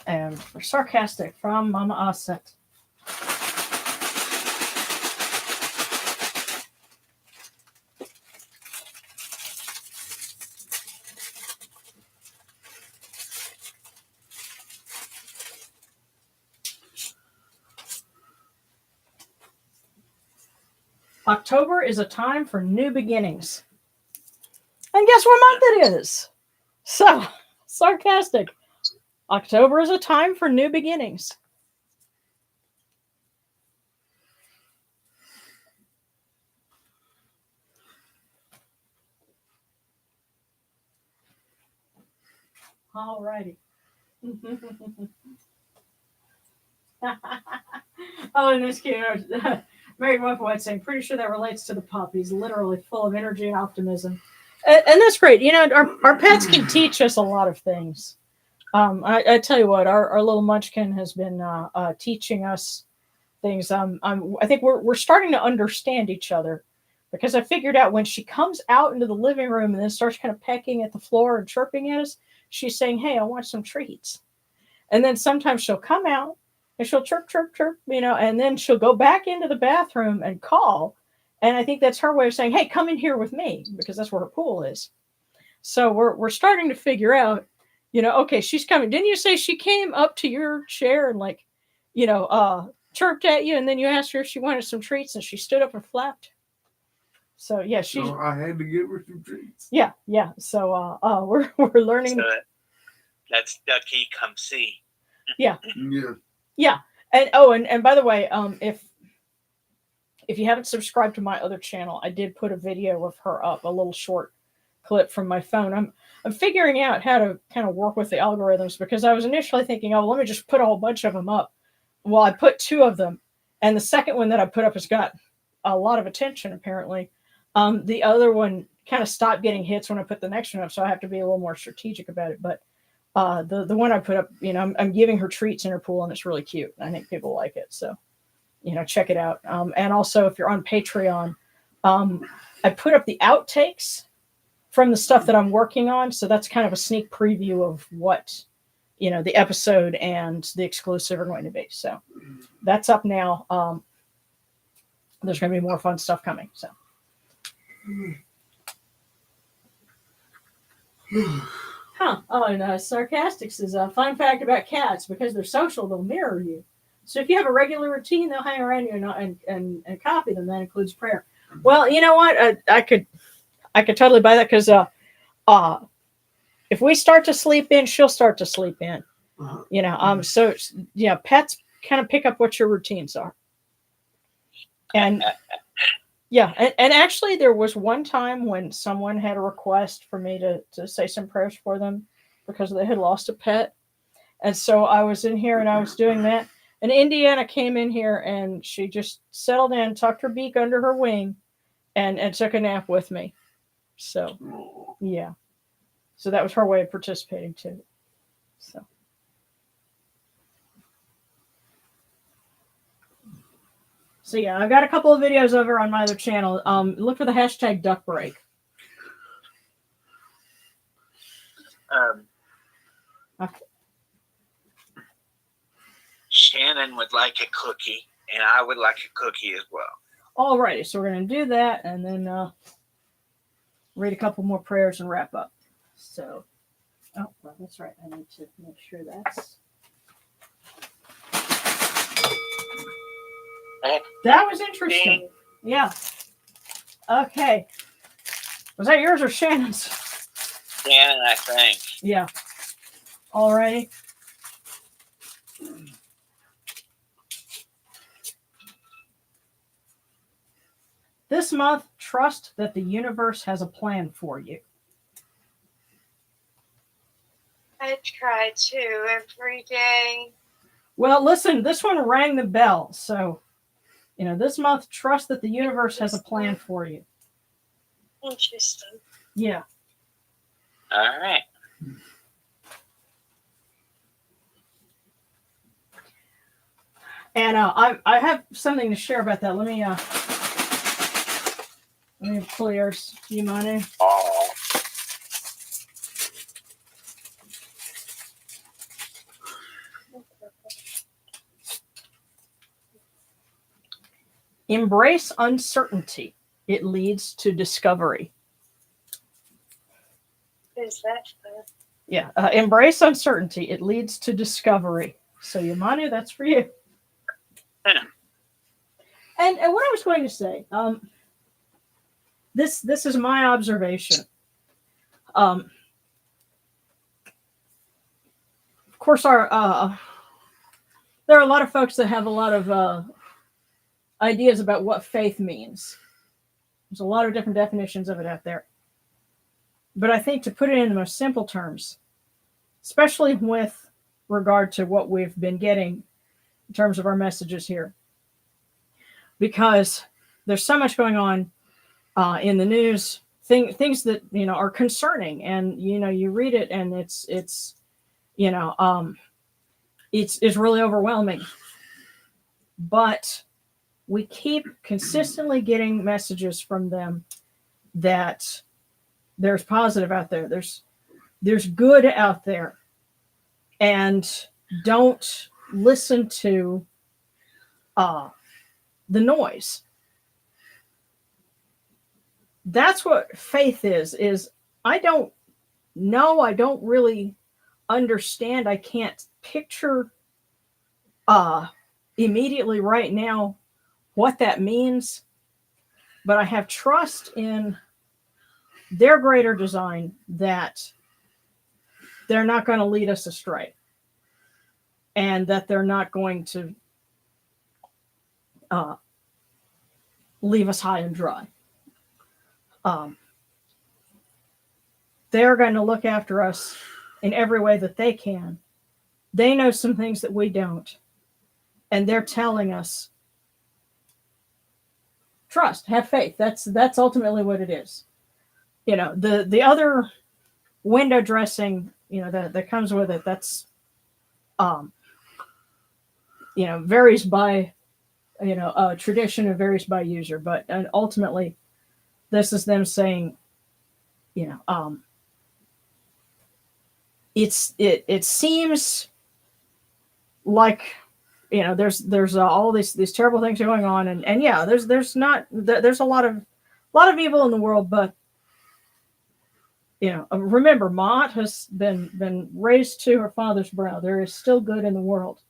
And for Sarcastic from Mama Aset. October is a time for new beginnings. And guess what month it is? So, Sarcastic. October is a time for new beginnings. All righty. Oh, and this cute. Married wife White saying, pretty sure that relates to the pup. He's literally full of energy and optimism. And that's great. Our pets can teach us a lot of things. I tell you what, our little munchkin has been teaching us things. I think we're starting to understand each other, because I figured out when she comes out into the living room and then starts kind of pecking at the floor and chirping at us, she's saying, hey, I want some treats. And then sometimes she'll come out and she'll chirp, chirp, chirp, and then she'll go back into the bathroom and call. And I think that's her way of saying, hey, come in here with me, because that's where her pool is. So we're starting to figure out, okay, she's coming. Didn't you say she came up to your chair and chirped at you, and then you asked her if she wanted some treats, and she stood up and flapped? So yeah, So I had to give her some treats. Yeah. So we're learning. So that's Ducky, come see. Yeah. Yeah. And by the way, if you haven't subscribed to my other channel, I did put a video of her up, a little short clip from my phone. I'm figuring out how to kind of work with the algorithms, because I was initially thinking, let me just put a whole bunch of them up. Well, I put 2 of them, and the second one that I put up has got a lot of attention, apparently. The other one kind of stopped getting hits when I put the next one up, so I have to be a little more strategic about it. But the one I put up, I'm giving her treats in her pool, and it's really cute. I think people like it, so check it out. And also, if you're on Patreon, I put up the outtakes from the stuff that I'm working on, so that's kind of a sneak preview of what the episode and the exclusive are going to be. So that's up now. There's going to be more fun stuff coming. So. Huh. Oh, and Sarcastic says, fun fact about cats, because they're social, they'll mirror you. So if you have a regular routine, they'll hang around you and copy them. That includes prayer. Well, you know what? I could totally buy that, because if we start to sleep in, she'll start to sleep in. So pets kind of pick up what your routines are. And yeah, and actually there was one time when someone had a request for me to say some prayers for them because they had lost a pet. And so I was in here and I was doing that. And Indiana came in here and she just settled in, tucked her beak under her wing, and took a nap with me. So Oh. yeah. So that was her way of participating too. So yeah, I've got a couple of videos over on my other channel. Look for the hashtag duck break. Okay. Shannon would like a cookie, and I would like a cookie as well. Alrighty, so we're gonna do that and then read a couple more prayers and wrap up. So, oh, well, that's right. I need to make sure that's. That was interesting. Ding. Yeah. Okay. Was that yours or Shannon's? Shannon, I think. Yeah. Alrighty. This month, trust that the universe has a plan for you. I try to every day. Well, listen, this one rang the bell. So, this month, trust that the universe has a plan for you. Interesting. Yeah. All right. And I have something to share about that. Let me pull yours. Do you mind? Oh. Embrace uncertainty. It leads to discovery. Is that fun? Yeah. Embrace uncertainty. It leads to discovery. So, Yamanu, that's for you. Yeah. And what I was going to say, this is my observation. Of course, there are a lot of folks that have a lot of ideas about what faith means. There's a lot of different definitions of it out there. But I think to put it in the most simple terms, especially with regard to what we've been getting in terms of our messages here, because there's so much going on in the news, things that are concerning, and you read it and it's really overwhelming. But we keep consistently getting messages from them that there's positive out there. There's good out there. And don't listen to the noise. That's what faith is I don't know. I don't really understand. I can't picture immediately right now what that means. But I have trust in their greater design that they're not going to lead us astray, and that they're not going to leave us high and dry. They're going to look after us in every way that they can. They know some things that we don't, and they're telling us, trust, have faith. That's ultimately what it is. The other window dressing, that comes with it, that's varies by tradition, and varies by user, but ultimately this is them saying, it seems like there's all these terrible things going on, and yeah, there's a lot of evil in the world, but remember, Ma'at has been raised to her father's brow. There is still good in the world,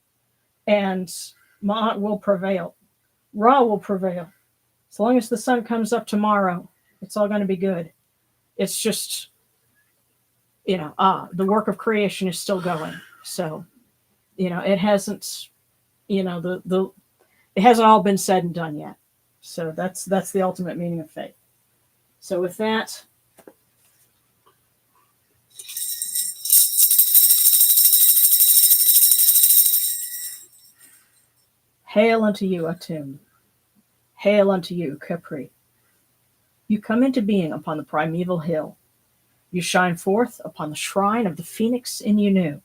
and Ma'at will prevail. Ra will prevail. As long as the sun comes up tomorrow, it's all going to be good. It's just, the work of creation is still going. So, it hasn't, it hasn't all been said and done yet. So that's the ultimate meaning of faith. So with that, hail unto you, Atum. Hail unto you, Capri. You come into being upon the primeval hill. You shine forth upon the shrine of the phoenix in Unu.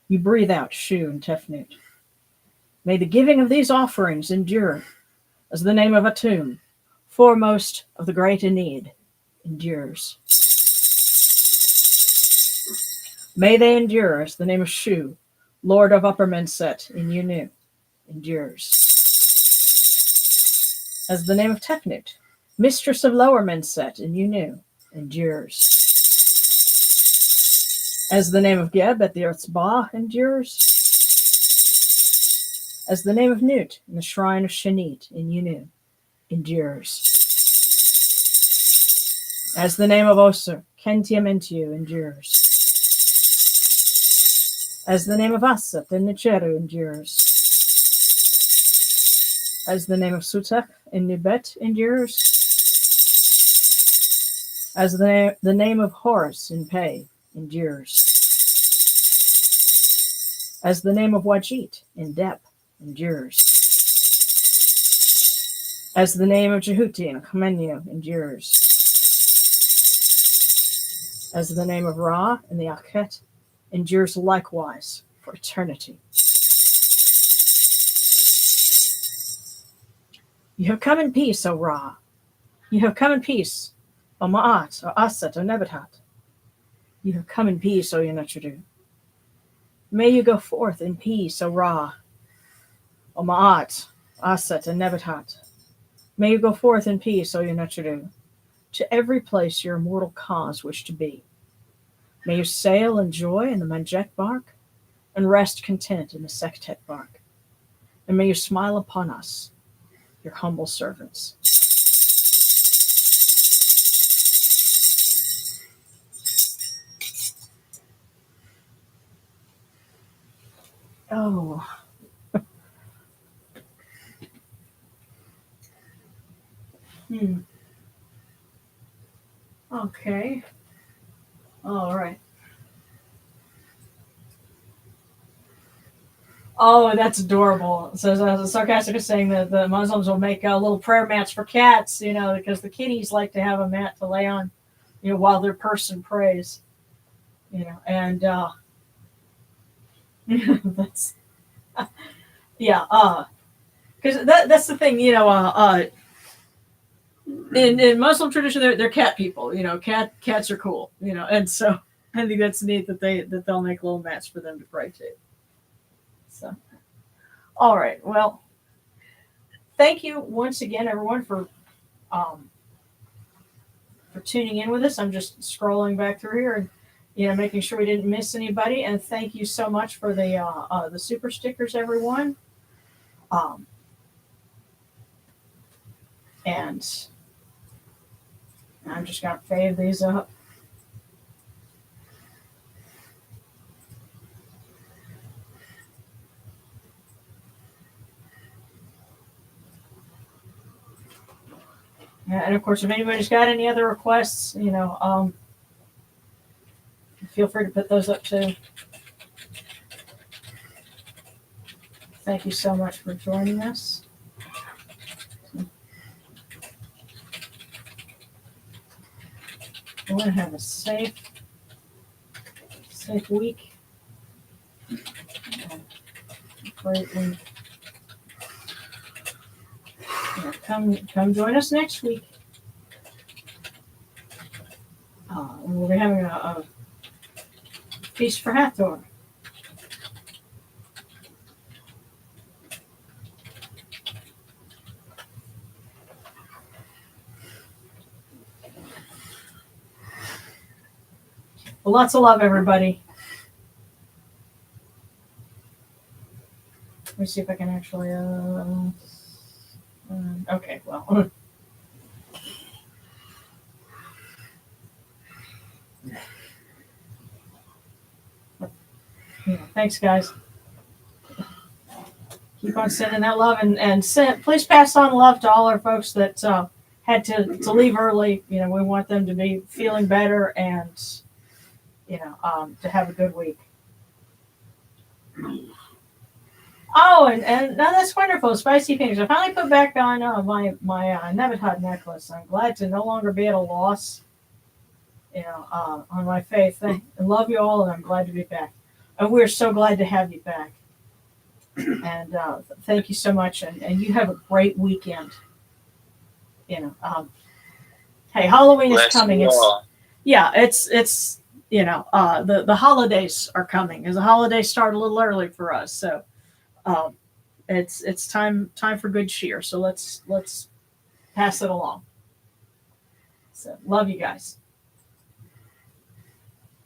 You breathe out Shu and Tefnut. May the giving of these offerings endure as the name of Atum, foremost of the great Enid, endures. May they endure as the name of Shu, Lord of Upper Menset in Unu, endures. As the name of Tefnut, Mistress of Lower Menset in Unu, endures. As the name of Geb at the Earth's Ba endures. As the name of Nut in the Shrine of Shanit in Unu, endures. As the name of Osir, Kentiamentiu, endures. As the name of Aset in Nicheru endures. As the name of Sutek in Nebet endures. As the name of Horus in Pei endures. As the name of Wajit in Dep endures. As the name of Jehuti in Khmenu endures. As the name of Ra in the Akhet endures likewise for eternity. You have come in peace, O Ra. You have come in peace, O Ma'at, O Aset, O Nebet-hat. You have come in peace, O Yenachadu. May you go forth in peace, O Ra, O Ma'at, Aset, and Nebet-hat. May you go forth in peace, O Yenachadu, to every place your immortal cause wish to be. May you sail in joy in the Manjek bark, and rest content in the Sektet bark. And may you smile upon us, your humble servants. Oh. Okay. All right. Oh, that's adorable. So sarcastic is saying that the Muslims will make little prayer mats for cats, because the kitties like to have a mat to lay on, while their person prays, and that's yeah, because that's the thing, in Muslim tradition, they're cat people, cats are cool, and so I think that's neat that they'll make little mats for them to pray to. So, all right, well, thank you once again, everyone, for tuning in with us. I'm just scrolling back through here and making sure we didn't miss anybody. And thank you so much for the super stickers, everyone. And I'm just gonna fade these up. Yeah, and of course, if anybody's got any other requests, feel free to put those up too. Thank you so much for joining us. We're gonna have a safe week. Great week. Yeah, come join us next week. We'll be having a feast for Hathor. Well, lots of love, everybody. Let me see if I can actually. Okay, well. Yeah, thanks, guys. Keep on sending that love and please pass on love to all our folks that had to leave early. We want them to be feeling better and to have a good week. Oh, and no, that's wonderful. Spicy fingers. I finally put back on my Nebet-hat necklace. I'm glad to no longer be at a loss, on my faith. I love you all, and I'm glad to be back. And we're so glad to have you back. And thank you so much. And you have a great weekend. Hey, Halloween is Bless coming. you It's all. yeah, it's the holidays are coming. Because the holidays start a little early for us, so it's time for good cheer. So let's pass it along. So love you guys.